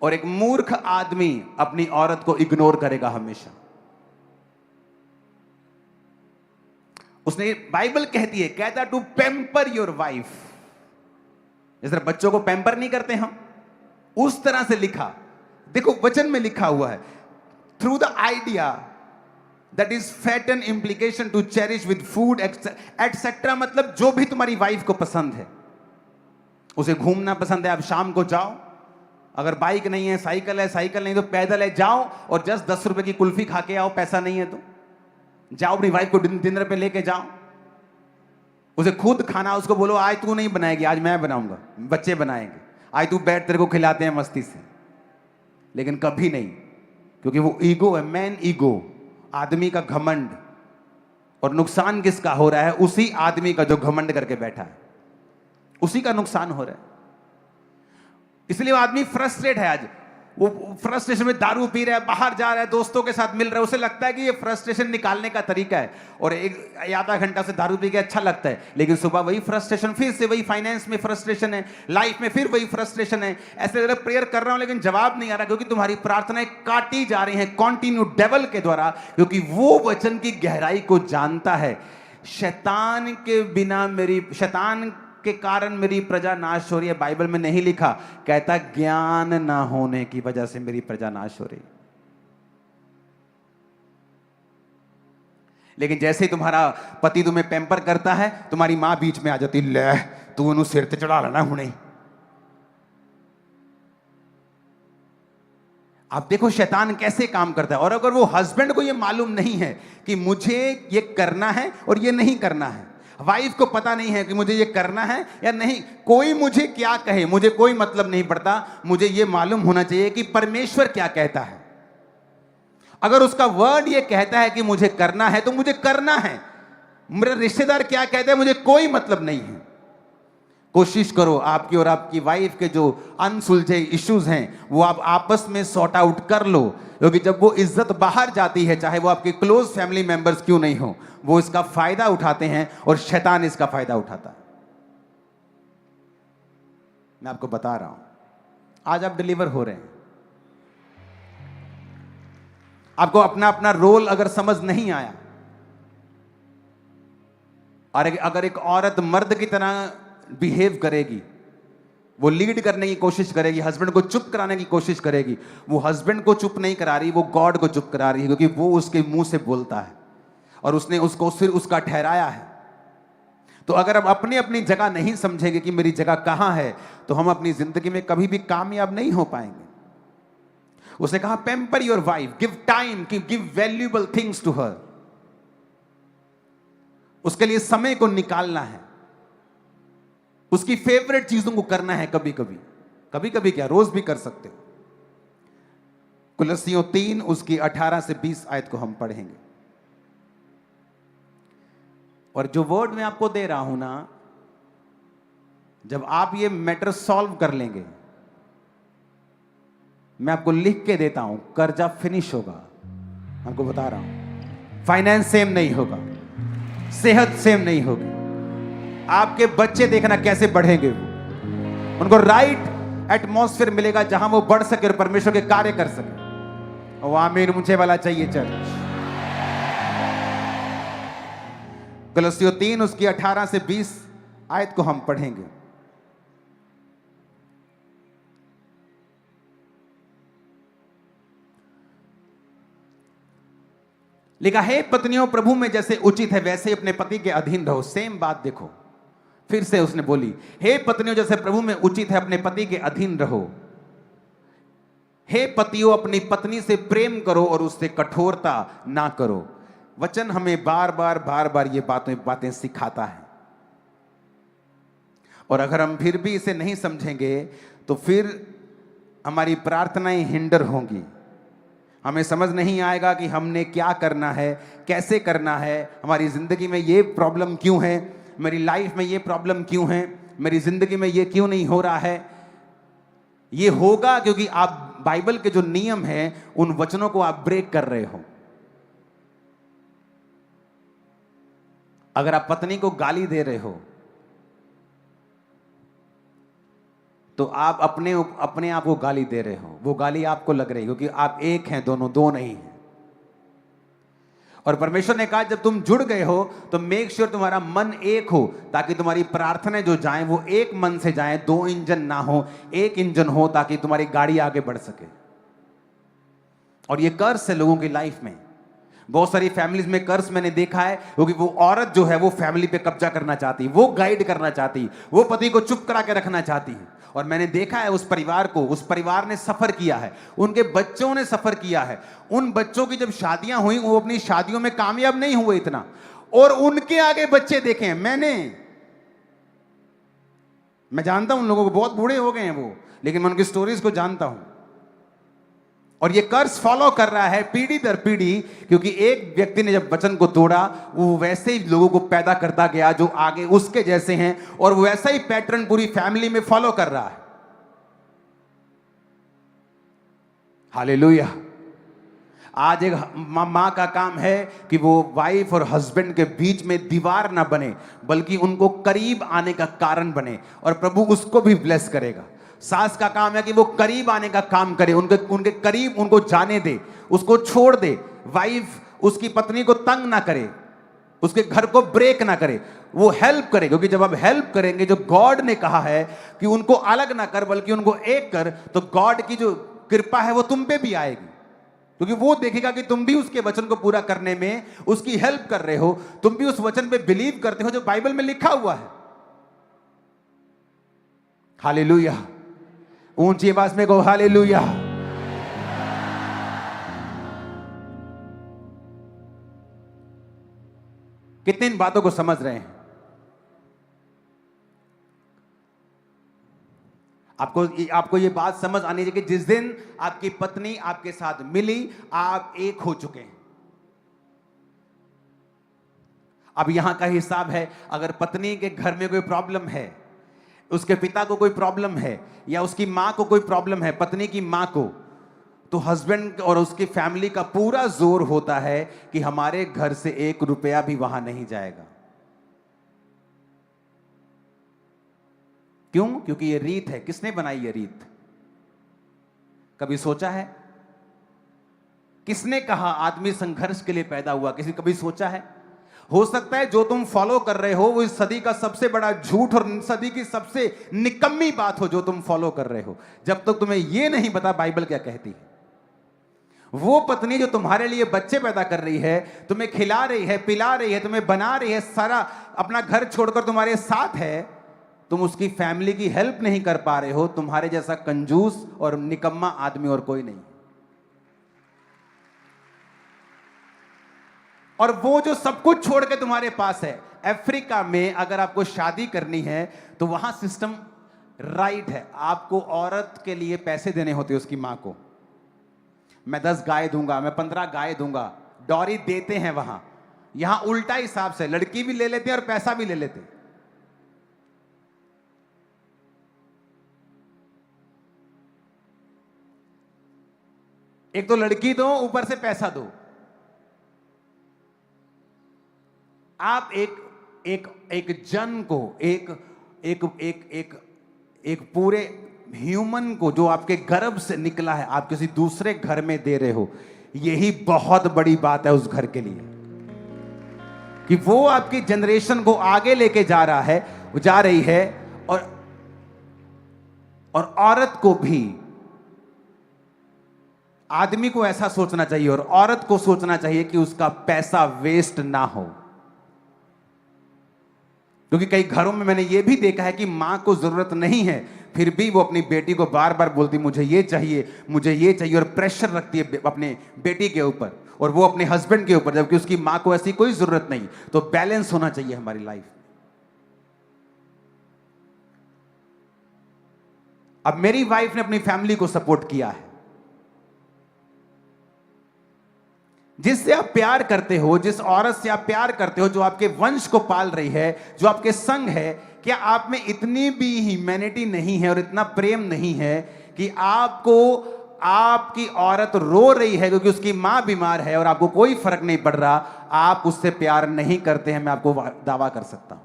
और एक मूर्ख आदमी अपनी औरत को इग्नोर करेगा हमेशा। उसने, बाइबल कहती है, कहता टू पैम्पर योर वाइफ। जिस तरह बच्चों को पैम्पर नहीं करते हम, उस तरह से लिखा। देखो वचन में लिखा हुआ है, through the idea that is fatten implication to cherish with food etcetera. मतलब जो भी तुम्हारी वाइफ को पसंद है, उसे घूमना पसंद है, आप शाम को जाओ, अगर बाइक नहीं है साइकिल है, साइकिल नहीं तो पैदल है, जाओ और जस्ट 10 रुपए की कुल्फी खा के आओ। पैसा नहीं है तो जाओ, अपनी वाइफ को डिनर पे लेके जाओ, उसे खुद खाना, उसको बोलो आज तू नहीं बनाएगी, आज मैं बनाऊंगा, बच्चे बनाएंगे, आज तू बैठ, तेरे को खिलाते हैं मस्ती से। लेकिन कभी नहीं, क्योंकि वो ईगो है, मैन ईगो, आदमी का घमंड। और नुकसान किसका हो रहा है? उसी आदमी का जो घमंड करके बैठा है, उसी का नुकसान हो रहा है। इसलिए वो आदमी फ्रस्ट्रेट है। आज वो फ्रस्ट्रेशन में दारू पी रहा है, बाहर जा रहा है, दोस्तों के साथ मिल रहा है, उसे लगता है कि ये फ्रस्ट्रेशन निकालने का तरीका है, और एक आधा घंटा से दारू पी के अच्छा लगता है, लेकिन सुबह वही फ्रस्ट्रेशन, फिर से वही फाइनेंस में फ्रस्ट्रेशन है, लाइफ में फिर वही फ्रस्ट्रेशन है। ऐसे प्रेयर कर रहा हूं लेकिन जवाब नहीं आ रहा, क्योंकि तुम्हारी प्रार्थनाएं काटी जा रही हैं कॉन्टिन्यू डेवल के द्वारा, क्योंकि वो वचन की गहराई को जानता है। शैतान के बिना शैतान के कारण मेरी प्रजा नाश हो रही है, बाइबल में नहीं लिखा। कहता ज्ञान ना होने की वजह से मेरी प्रजा नाश हो रही। लेकिन जैसे ही तुम्हारा पति तुम्हें पैम्पर करता है, तुम्हारी मां बीच में आ जाती, ले तू उन्हें सिर ते चढ़ा लेना हुणे। आप देखो शैतान कैसे काम करता है। और अगर वो हस्बैंड को ये मालूम नहीं है कि मुझे ये करना है और ये नहीं करना है, वाइफ को पता नहीं है कि मुझे ये करना है या नहीं, कोई मुझे क्या कहे मुझे कोई मतलब नहीं पड़ता, मुझे ये मालूम होना चाहिए कि परमेश्वर क्या कहता है। अगर उसका वर्ड ये कहता है कि मुझे करना है तो मुझे करना है, मेरा रिश्तेदार क्या कहता है मुझे कोई मतलब नहीं है। कोशिश करो आपकी और आपकी वाइफ के जो अनसुलझे इश्यूज हैं वो आप आपस में सॉर्ट आउट कर लो, क्योंकि जब वो इज्जत बाहर जाती है, चाहे वो आपके क्लोज फैमिली मेंबर्स क्यों नहीं हो, वो इसका फायदा उठाते हैं और शैतान इसका फायदा उठाता है। मैं आपको बता रहा हूं, आज आप डिलीवर हो रहे हैं। आपको अपना अपना रोल अगर समझ नहीं आया, और अगर एक औरत मर्द की तरह बिहेव करेगी, वो लीड करने की कोशिश करेगी, हस्बैंड को चुप कराने की कोशिश करेगी, वो हस्बैंड को चुप नहीं करा रही, वो गॉड को चुप करा रही है, क्योंकि वो उसके मुंह से बोलता है और उसने उसको फिर उसका ठहराया है। तो अगर हम अपनी अपनी जगह नहीं समझेंगे कि मेरी जगह कहां है, तो हम अपनी जिंदगी में कभी भी कामयाब नहीं हो पाएंगे। उसने कहा pamper your wife, give time, give valuable things to her. उसके लिए समय को निकालना है, उसकी फेवरेट चीजों को करना है। कभी कभी क्या, रोज भी कर सकते हो। कुलस्सियों 3 उसकी 18 से 20 आयत को हम पढ़ेंगे। और जो वर्ड मैं आपको दे रहा हूं ना, जब आप ये मैटर सॉल्व कर लेंगे, मैं आपको लिख के देता हूं, कर्जा फिनिश होगा। आपको बता रहा हूं, फाइनेंस सेम नहीं होगा, सेहत सेम नहीं होगी, आपके बच्चे देखना कैसे बढ़ेंगे, वो उनको राइट एटमॉस्फेयर मिलेगा जहां वो बढ़ सके और परमेश्वर के कार्य कर सके। वो आमीन मुझे वाला चाहिए चर्च। गलतियों 3 उसकी 18 से 20 आयत को हम पढ़ेंगे। लिखा है, पत्नियों प्रभु में जैसे उचित है वैसे ही अपने पति के अधीन रहो। सेम बात देखो, फिर से उसने बोली, हे पत्नियों जैसे प्रभु में उचित है अपने पति के अधीन रहो। हे पतियों अपनी पत्नी से प्रेम करो और उससे कठोरता ना करो। वचन हमें बार बार ये बातें सिखाता है, और अगर हम फिर भी इसे नहीं समझेंगे तो फिर हमारी प्रार्थनाएं हिंडर होंगी। हमें समझ नहीं आएगा कि हमने क्या करना है, कैसे करना है, हमारी जिंदगी में ये प्रॉब्लम क्यों है, मेरी लाइफ में ये प्रॉब्लम क्यों है, मेरी जिंदगी में ये क्यों नहीं हो रहा है। ये होगा क्योंकि आप बाइबल के जो नियम हैं उन वचनों को आप ब्रेक कर रहे हो। अगर आप पत्नी को गाली दे रहे हो तो आप अपने आप को गाली दे रहे हो, वो गाली आपको लग रही है क्योंकि आप एक हैं, दोनों दो नहीं हैं। और परमेश्वर ने कहा जब तुम जुड़ गए हो तो मेक श्योर तुम्हारा मन एक हो, ताकि तुम्हारी प्रार्थनाएं जो जाएं वो एक मन से जाएं, 2 इंजन ना हो, एक इंजन हो, ताकि तुम्हारी गाड़ी आगे बढ़ सके। और ये कर्स है लोगों की लाइफ में। बहुत सारी फैमिलीज में कर्स मैंने देखा है क्योंकि वो औरत जो है वो फैमिली पे कब्जा करना चाहती, वो गाइड करना चाहती, वो पति को चुप करा के रखना चाहती है। और मैंने देखा है उस परिवार को, उस परिवार ने सफर किया है, उनके बच्चों ने सफर किया है। उन बच्चों की जब शादियां हुई वो अपनी शादियों में कामयाब नहीं हुए इतना, और उनके आगे बच्चे देखे हैं मैं जानता हूं उन लोगों को, बहुत बूढ़े हो गए हैं वो, लेकिन मैं उनकी स्टोरीज को जानता हूं। और ये कर्ज फॉलो कर रहा है पीढ़ी दर पीढ़ी, क्योंकि एक व्यक्ति ने जब वचन को तोड़ा वो वैसे ही लोगों को पैदा करता गया जो आगे उसके जैसे हैं, और वो वैसा ही पैटर्न पूरी फैमिली में फॉलो कर रहा है। हालेलुया। आज एक मां का काम है कि वो वाइफ और हस्बैंड के बीच में दीवार ना बने, बल्कि उनको करीब आने का कारण बने, और प्रभु उसको भी ब्लेस करेगा। सास का काम है कि वो करीब आने का काम करे, उनके करीब उनको जाने दे, उसको छोड़ दे। वाइफ उसकी पत्नी को तंग ना करे, उसके घर को ब्रेक ना करे, वो हेल्प करे, क्योंकि जब आप हेल्प करेंगे, जो गॉड ने कहा है कि उनको अलग ना कर बल्कि उनको एक कर, तो गॉड की जो कृपा है वो तुम पे भी आएगी, क्योंकि वो देखेगा कि तुम भी उसके वचन को पूरा करने में उसकी हेल्प कर रहे हो, तुम भी उस वचन पे बिलीव करते हो जो बाइबल में लिखा हुआ है। हालेलुया। ऊंची आवाज में कहो हालेलुया। कितनी इन बातों को समझ रहे हैं? आपको ये बात समझ आनी चाहिए कि जिस दिन आपकी पत्नी आपके साथ मिली, आप एक हो चुके हैं। अब यहां का हिसाब है, अगर पत्नी के घर में कोई प्रॉब्लम है, उसके पिता को कोई प्रॉब्लम है, या उसकी मां को कोई प्रॉब्लम है, पत्नी की मां को, तो हस्बैंड और उसकी फैमिली का पूरा जोर होता है कि हमारे घर से 1 रुपया भी वहां नहीं जाएगा। क्यों? क्योंकि ये रीत है। किसने बनाई ये रीत? कभी सोचा है? किसने कहा आदमी संघर्ष के लिए पैदा हुआ? कभी सोचा है? हो सकता है जो तुम फॉलो कर रहे हो वो इस सदी का सबसे बड़ा झूठ और सदी की सबसे निकम्मी बात हो जो तुम फॉलो कर रहे हो, जब तक तुम्हें यह नहीं पता बाइबल क्या कहती है। वो पत्नी जो तुम्हारे लिए बच्चे पैदा कर रही है, तुम्हें खिला रही है, पिला रही है, तुम्हें बना रही है, सारा अपना घर छोड़कर तुम्हारे साथ है, तुम उसकी फैमिली की हेल्प नहीं कर पा रहे हो। तुम्हारे जैसा कंजूस और निकम्मा आदमी और कोई नहीं। और वो जो सब कुछ छोड़ के तुम्हारे पास है। अफ्रीका में अगर आपको शादी करनी है तो वहां सिस्टम राइट है, आपको औरत के लिए पैसे देने होते हैं उसकी मां को। मैं 10 गाय दूंगा, मैं 15 गाय दूंगा, डॉरी देते हैं वहां। यहां उल्टा हिसाब से लड़की भी ले लेते हैं और पैसा भी ले लेते हैं। एक तो लड़की दो, ऊपर से पैसा दो। आप एक एक एक जन को, एक एक एक एक एक पूरे ह्यूमन को जो आपके गर्भ से निकला है, आप किसी दूसरे घर में दे रहे हो। यही बहुत बड़ी बात है उस घर के लिए, कि वो आपकी जनरेशन को आगे लेके जा रहा है, जा रही है। और औरत को भी, आदमी को ऐसा सोचना चाहिए और औरत को सोचना चाहिए कि उसका पैसा वेस्ट ना हो। क्योंकि कई घरों में मैंने यह भी देखा है कि मां को जरूरत नहीं है, फिर भी वो अपनी बेटी को बार बार बोलती मुझे ये चाहिए, मुझे ये चाहिए, और प्रेशर रखती है अपने बेटी के ऊपर और वो अपने हस्बैंड के ऊपर, जबकि उसकी मां को ऐसी कोई जरूरत नहीं। तो बैलेंस होना चाहिए हमारी लाइफ में। अब मेरी वाइफ ने अपनी फैमिली को सपोर्ट किया है। जिससे आप प्यार करते हो, जिस औरत से आप प्यार करते हो, जो आपके वंश को पाल रही है, जो आपके संग है, क्या आप में इतनी भी ह्यूमैनिटी नहीं है और इतना प्रेम नहीं है कि आपको आपकी औरत रो रही है क्योंकि उसकी मां बीमार है और आपको कोई फर्क नहीं पड़ रहा, आप उससे प्यार नहीं करते हैं? मैं आपको दावा कर सकता हूं।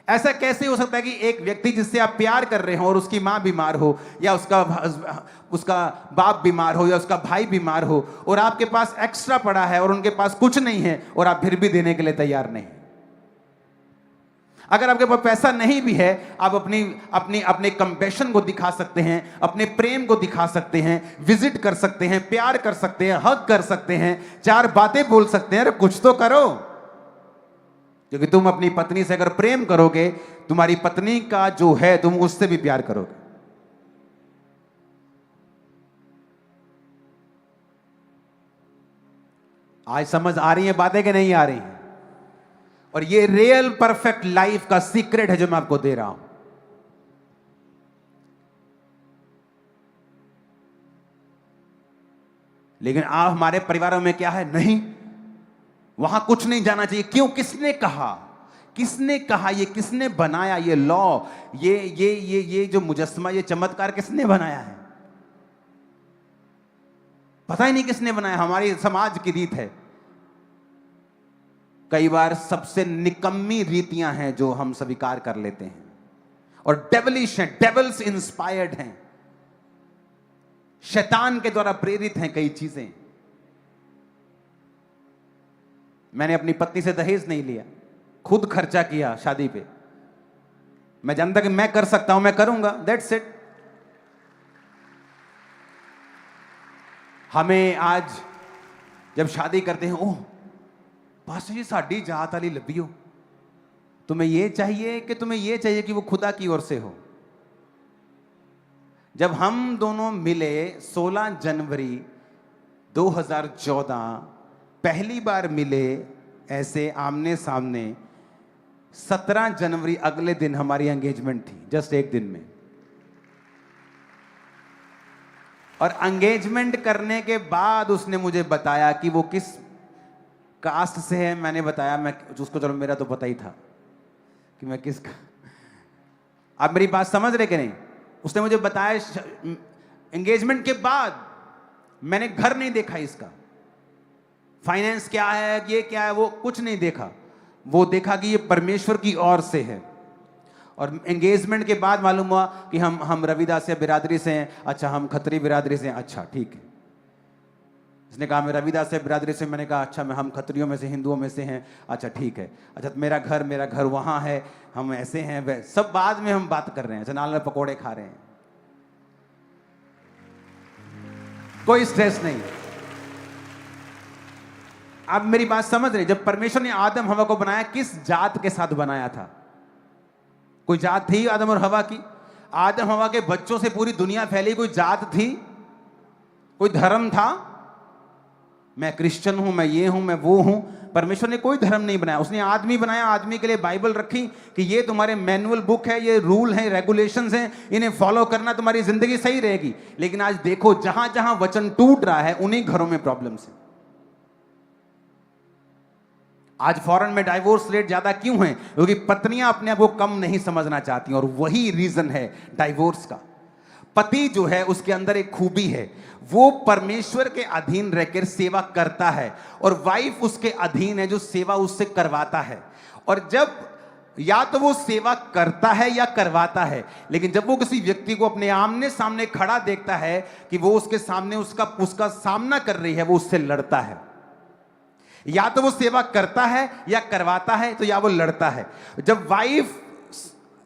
ऐसा कैसे हो सकता है कि एक व्यक्ति जिससे आप प्यार कर रहे हो और उसकी मां बीमार हो, या उसका बाप बीमार हो, या उसका भाई बीमार हो, और आपके पास एक्स्ट्रा पड़ा है और उनके पास कुछ नहीं है, और आप फिर भी देने के लिए तैयार नहीं? अगर आपके पास पैसा नहीं भी है, आप अपने कंपैशन को दिखा सकते हैं, अपने प्रेम को दिखा सकते हैं, विजिट कर सकते हैं, प्यार कर सकते हैं, हग कर सकते हैं, 4 बातें बोल सकते हैं। अरे कुछ तो करो। क्योंकि तुम अपनी पत्नी से अगर प्रेम करोगे, तुम्हारी पत्नी का जो है तुम उससे भी प्यार करोगे। आज समझ आ रही है बातें कि नहीं आ रही हैं? और ये रियल परफेक्ट लाइफ का सीक्रेट है जो मैं आपको दे रहा हूं। लेकिन आप, हमारे परिवारों में क्या है, नहीं, वहां कुछ नहीं जाना चाहिए। क्यों? किसने कहा? किसने कहा? ये किसने बनाया? ये लॉ, ये जो मुजस्समा, ये चमत्कार किसने बनाया है? पता ही नहीं किसने बनाया। हमारी समाज की रीत है। कई बार सबसे निकम्मी रीतियां हैं जो हम स्वीकार कर लेते हैं, और डेविलिश हैं, डेविल्स इंस्पायर्ड हैं, शैतान के द्वारा प्रेरित हैं कई चीजें। मैंने अपनी पत्नी से दहेज नहीं लिया, खुद खर्चा किया शादी पे। मैं जानता कि मैं कर सकता हूं, मैं करूंगा, दैट्स इट। हमें आज जब शादी करते हैं, ओह पास्टर जी साड़ी जात वाली लभी हो, तुम्हें यह चाहिए कि तुम्हें यह चाहिए कि वो खुदा की ओर से हो। जब हम दोनों मिले 16 जनवरी 2014, पहली बार मिले ऐसे आमने सामने, 17 जनवरी अगले दिन हमारी एंगेजमेंट थी, जस्ट एक दिन में। और एंगेजमेंट करने के बाद उसने मुझे बताया कि वो किस कास्ट से है। मैंने बताया, मैं उसको, चलो मेरा तो पता ही था कि मैं किस, आप मेरी बात समझ रहे कि नहीं? उसने मुझे बताया एंगेजमेंट के बाद। मैंने घर नहीं देखा इसका, फाइनेंस क्या है, ये क्या है, वो कुछ नहीं देखा। वो देखा कि ये परमेश्वर की ओर से है। और एंगेजमेंट के बाद मालूम हुआ कि हम रविदासिया बिरादरी से हैं। अच्छा, हम खत्री बिरादरी से हैं। अच्छा ठीक है। उसने कहा मैं रविदासिया बिरादरी से। मैंने कहा अच्छा, हम खत्रियों में से, हिंदुओं में से हैं। अच्छा ठीक है। अच्छा, मेरा घर वहां है, हम ऐसे हैं, सब बाद में हम बात कर रहे हैं। नाल में पकौड़े खा रहे हैं, कोई स्ट्रेस नहीं। आप मेरी बात समझ रहे? जब परमेश्वर ने आदम हवा को बनाया, किस जात के साथ बनाया था? कोई जात थी आदम और हवा की? आदम हवा के बच्चों से पूरी दुनिया फैली, कोई जात थी? कोई धर्म था? मैं क्रिश्चियन हूं, मैं ये हूं, मैं वो हूं। परमेश्वर ने कोई धर्म नहीं बनाया, उसने आदमी बनाया। आदमी के लिए बाइबल रखी कि ये तुम्हारे मैनुअल बुक है, ये रूल है, रेगुलेशंस हैं, इन्हें फॉलो करना, तुम्हारी जिंदगी सही रहेगी। लेकिन आज देखो, जहां जहां वचन टूट रहा है, उन्हीं घरों में प्रॉब्लम्स है। आज फॉरेन में डाइवोर्स रेट ज्यादा क्यों है? क्योंकि पत्नियां अपने आप को कम नहीं समझना चाहती, और वही रीजन है डाइवोर्स का। पति जो है उसके अंदर एक खूबी है, वो परमेश्वर के अधीन रहकर सेवा करता है, और वाइफ उसके अधीन है जो सेवा उससे करवाता है। और जब या तो वो सेवा करता है या करवाता है, लेकिन जब वो किसी व्यक्ति को अपने आमने सामने खड़ा देखता है कि वो उसके सामने उसका सामना कर रही है, वो उससे लड़ता है। या तो वो सेवा करता है या करवाता है, तो या वो लड़ता है। जब वाइफ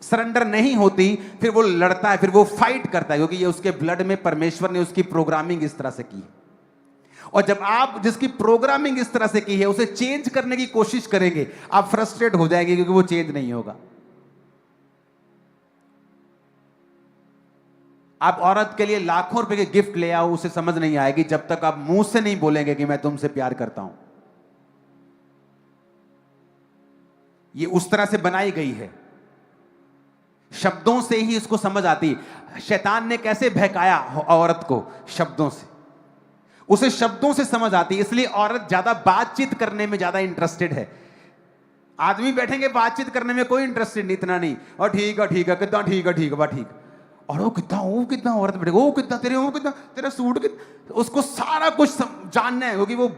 सरेंडर नहीं होती, फिर वो लड़ता है, फिर वो फाइट करता है, क्योंकि ये उसके ब्लड में परमेश्वर ने उसकी प्रोग्रामिंग इस तरह से की है। और जब आप जिसकी प्रोग्रामिंग इस तरह से की है उसे चेंज करने की कोशिश करेंगे, आप फ्रस्ट्रेट हो जाएंगे, क्योंकि वो चेंज नहीं होगा। आप औरत के लिए लाखों रुपए के गिफ्ट ले आओ, उसे समझ नहीं आएगी जब तक आप मुंह से नहीं बोलेंगे कि मैं तुमसे प्यार करता हूं। ये उस तरह से बनाई गई है, शब्दों से ही इसको समझ आती। शैतान ने कैसे बहकाया औरत को? शब्दों से, उसे शब्दों से समझ आती, इसलिए औरत ज्यादा बातचीत करने में ज्यादा इंटरेस्टेड है। आदमी बैठेंगे बातचीत करने में कोई इंटरेस्टेड नहीं, इतना नहीं। और ठीक है कितना ठीक है बा ठीक। और वो कितना औरत बैठेगा, वो कितना तेरा सूट कितना, उसको सारा कुछ जानना है, क्योंकि वो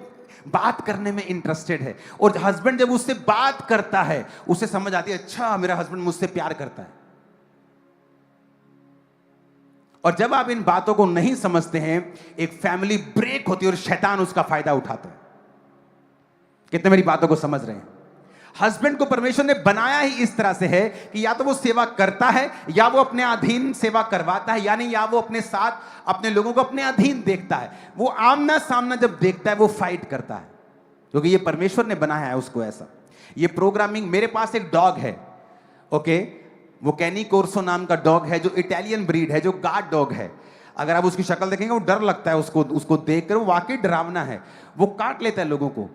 बात करने में इंटरेस्टेड है। और हस्बैंड जब उससे बात करता है उसे समझ आती है, अच्छा मेरा हस्बैंड मुझसे प्यार करता है। और जब आप इन बातों को नहीं समझते हैं, एक फैमिली ब्रेक होती है और शैतान उसका फायदा उठाता है। कितने मेरी बातों को समझ रहे हैं? हस्बैंड को परमेश्वर ने बनाया ही इस तरह से है कि या तो वो सेवा करता है या वो अपने अधीन सेवा करवाता है, यानी या वो अपने साथ अपने लोगों को अपने अधीन देखता है। वो आमना सामना जब देखता है वो फाइट करता है, क्योंकि ये परमेश्वर ने बनाया है उसको ऐसा। ये प्रोग्रामिंग। मेरे पास एक डॉग है, ओके, वो कैनी कोर्सो नाम का डॉग है, जो इटालियन ब्रीड है, जो गार्ड डॉग है। अगर आप उसकी शक्ल देखेंगे वो डर लगता है उसको देखकर, वो वाकई डरावना है। वो काट लेता है लोगों को।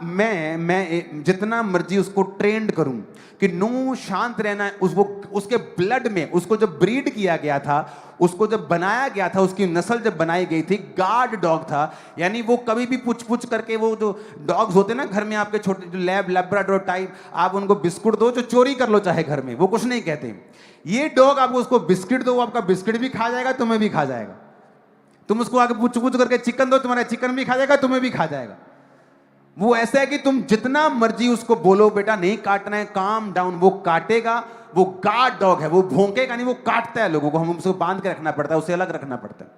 मैं जितना मर्जी उसको ट्रेंड करूं कि नो शांत रहना है, उसके ब्लड में, उसको जब ब्रीड किया गया था, उसको जब बनाया गया था, उसकी नस्ल जब बनाई गई थी, गार्ड डॉग था। यानी वो कभी भी पुछ करके, वो जो डॉग्स होते हैं ना घर में आपके छोटे, जो लैब्राडोर टाइप, आप उनको बिस्कुट दो, जो चोरी कर लो चाहे घर में, वो कुछ नहीं कहते। ये डॉग आपको उसको बिस्किट दो, वो आपका बिस्किट भी खा जाएगा, तुम्हें भी खा जाएगा। तुम उसको आगे पूछ करके चिकन दो, तुम्हारा चिकन भी खा जाएगा, तुम्हें भी खा जाएगा। वो ऐसा है कि तुम जितना मर्जी उसको बोलो बेटा नहीं काटना है, काम डाउन, वो काटेगा। वो गार्ड डॉग है, वो भौंकेगा नहीं, वो काटता है लोगों को। हम उसको बांध के रखना पड़ता है, उसे अलग रखना पड़ता है।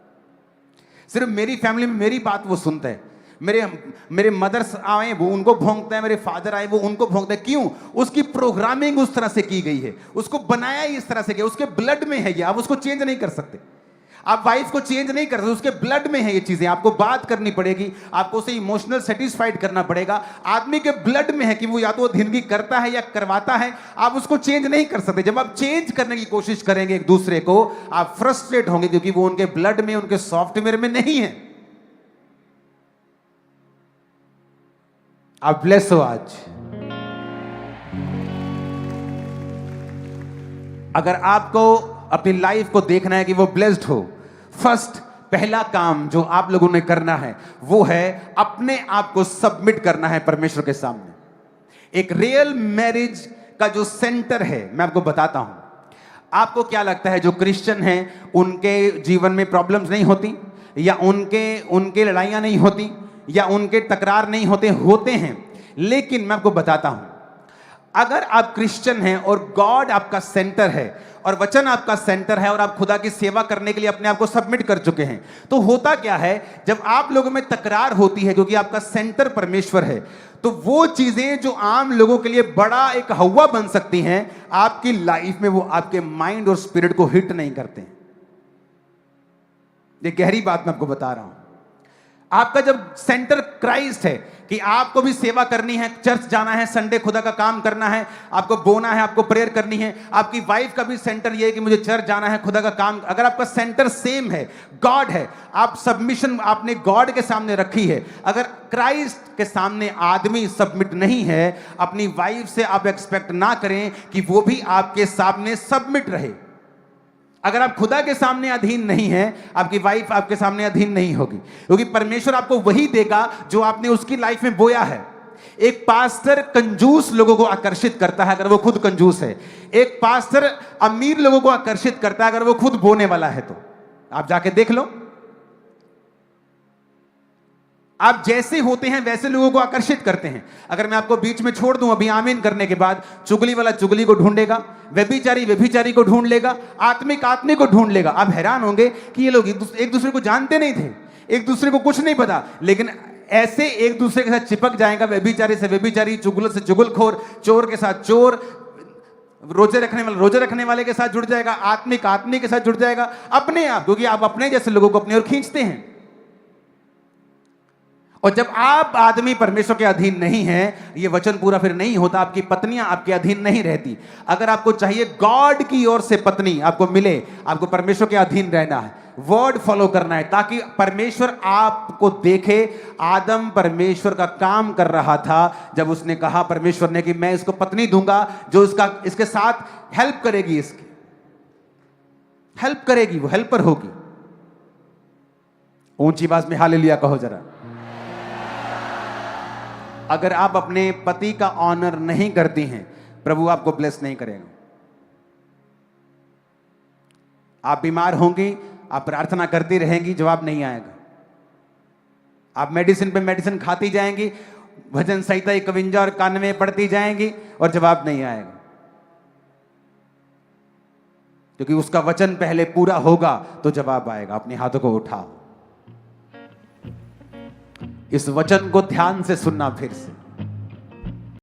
सिर्फ मेरी फैमिली में मेरी बात वो सुनता है। मेरे मदर्स आए वो उनको भौंकता है, मेरे फादर आए वो उनको भौंकता है। क्यों? उसकी प्रोग्रामिंग उस तरह से की गई है, उसको बनाया ही इस तरह से किया, उसके ब्लड में है ये। आप उसको चेंज नहीं कर सकते, आप वाइफ को चेंज नहीं कर सकते, उसके ब्लड में है ये चीजें। आपको बात करनी पड़ेगी, आपको उसे इमोशनल सेटिस्फाइड करना पड़ेगा। आदमी के ब्लड में है कि वो या तो अधीनगी करता है या करवाता है। आप उसको चेंज नहीं कर सकते। जब आप चेंज करने की कोशिश करेंगे एक दूसरे को, आप फ्रस्ट्रेट होंगे, क्योंकि वो उनके ब्लड में, उनके सॉफ्टवेयर में नहीं है। आप ब्लेस हो आज। अगर आपको अपनी लाइफ को देखना है कि वो ब्लेस्ड हो, फर्स्ट पहला काम जो आप लोगों ने करना है वो है अपने आप को सबमिट करना है परमेश्वर के सामने। एक रियल मैरिज का जो सेंटर है, मैं आपको बताता हूं। आपको क्या लगता है जो क्रिश्चियन हैं उनके जीवन में प्रॉब्लम्स नहीं होती, या उनके लड़ाइयां नहीं होती, या उनके तकरार नहीं होते हैं। लेकिन मैं आपको बताता हूं, अगर आप क्रिश्चियन हैं और गॉड आपका सेंटर है और वचन आपका सेंटर है और आप खुदा की सेवा करने के लिए अपने आप को सबमिट कर चुके हैं, तो होता क्या है, जब आप लोगों में तकरार होती है, क्योंकि आपका सेंटर परमेश्वर है, तो वो चीजें जो आम लोगों के लिए बड़ा एक हवा बन सकती हैं, आपकी लाइफ में वो आपके माइंड और स्पिरिट को हिट नहीं करते हैं। ये गहरी बात मैं आपको बता रहा हूं। आपका जब सेंटर क्राइस्ट है कि आपको भी सेवा करनी है, चर्च जाना है, संडे खुदा का काम करना है, आपको बोना है, आपको प्रेयर करनी है। आपकी वाइफ का भी सेंटर ये है कि मुझे चर्च जाना है, खुदा का काम। अगर आपका सेंटर सेम है, गॉड है, आप सबमिशन आपने गॉड के सामने रखी है। अगर क्राइस्ट के सामने आदमी सबमिट नहीं है, अपनी वाइफ से आप एक्सपेक्ट ना करें कि वो भी आपके सामने सबमिट रहे। अगर आप खुदा के सामने अधीन नहीं है, आपकी वाइफ आपके सामने अधीन नहीं होगी, क्योंकि परमेश्वर आपको वही देगा जो आपने उसकी लाइफ में बोया है। एक पास्टर कंजूस लोगों को आकर्षित करता है अगर वो खुद कंजूस है। एक पास्टर अमीर लोगों को आकर्षित करता है अगर वो खुद बोने वाला है। तो आप जाके देख लो। आप जैसे होते हैं वैसे लोगों को आकर्षित करते हैं। अगर मैं आपको बीच में छोड़ दूं अभी आमीन करने के बाद, चुगली वाला चुगली को ढूंढेगा, व्यभिचारी व्यभिचारी को ढूंढ लेगा, आत्मिक आत्मिक को ढूंढ लेगा। आप हैरान होंगे कि ये लोग एक दूसरे को जानते नहीं थे, एक दूसरे को कुछ नहीं पता, लेकिन ऐसे एक दूसरे के साथ चिपक जाएगा। व्यभिचारी से व्यभिचारी, चुगल से चुगलखोर, चोर के साथ चोर, रोजे रखने वाले के साथ जुड़ जाएगा, आत्मिक आत्मिक के साथ जुड़ जाएगा, अपने आप, क्योंकि आप अपने जैसे लोगों को अपनी ओर खींचते हैं। और जब आप आदमी परमेश्वर के अधीन नहीं है, ये वचन पूरा फिर नहीं होता, आपकी पत्नियां आपके अधीन नहीं रहती। अगर आपको चाहिए गॉड की ओर से पत्नी आपको मिले, आपको परमेश्वर के अधीन रहना है, वर्ड फॉलो करना है, ताकि परमेश्वर आपको देखे। आदम परमेश्वर का काम कर रहा था जब उसने कहा परमेश्वर ने कि मैं इसको पत्नी दूंगा जो इसके साथ हेल्प करेगी, इसकी हेल्प करेगी, वो हेल्पर होगी। ऊंची आवाज में हालेलुया कहो जरा। अगर आप अपने पति का ऑनर नहीं करती हैं, प्रभु आपको ब्लेस नहीं करेगा। आप बीमार होंगी, आप प्रार्थना करती रहेंगी, जवाब नहीं आएगा। आप मेडिसिन पे मेडिसिन खाती जाएंगी, भजन संहिता 51 और 91 पढ़ती जाएंगी और जवाब नहीं आएगा, क्योंकि उसका वचन पहले पूरा होगा तो जवाब आएगा। अपने हाथों को उठाओ, इस वचन को ध्यान से सुनना फिर से।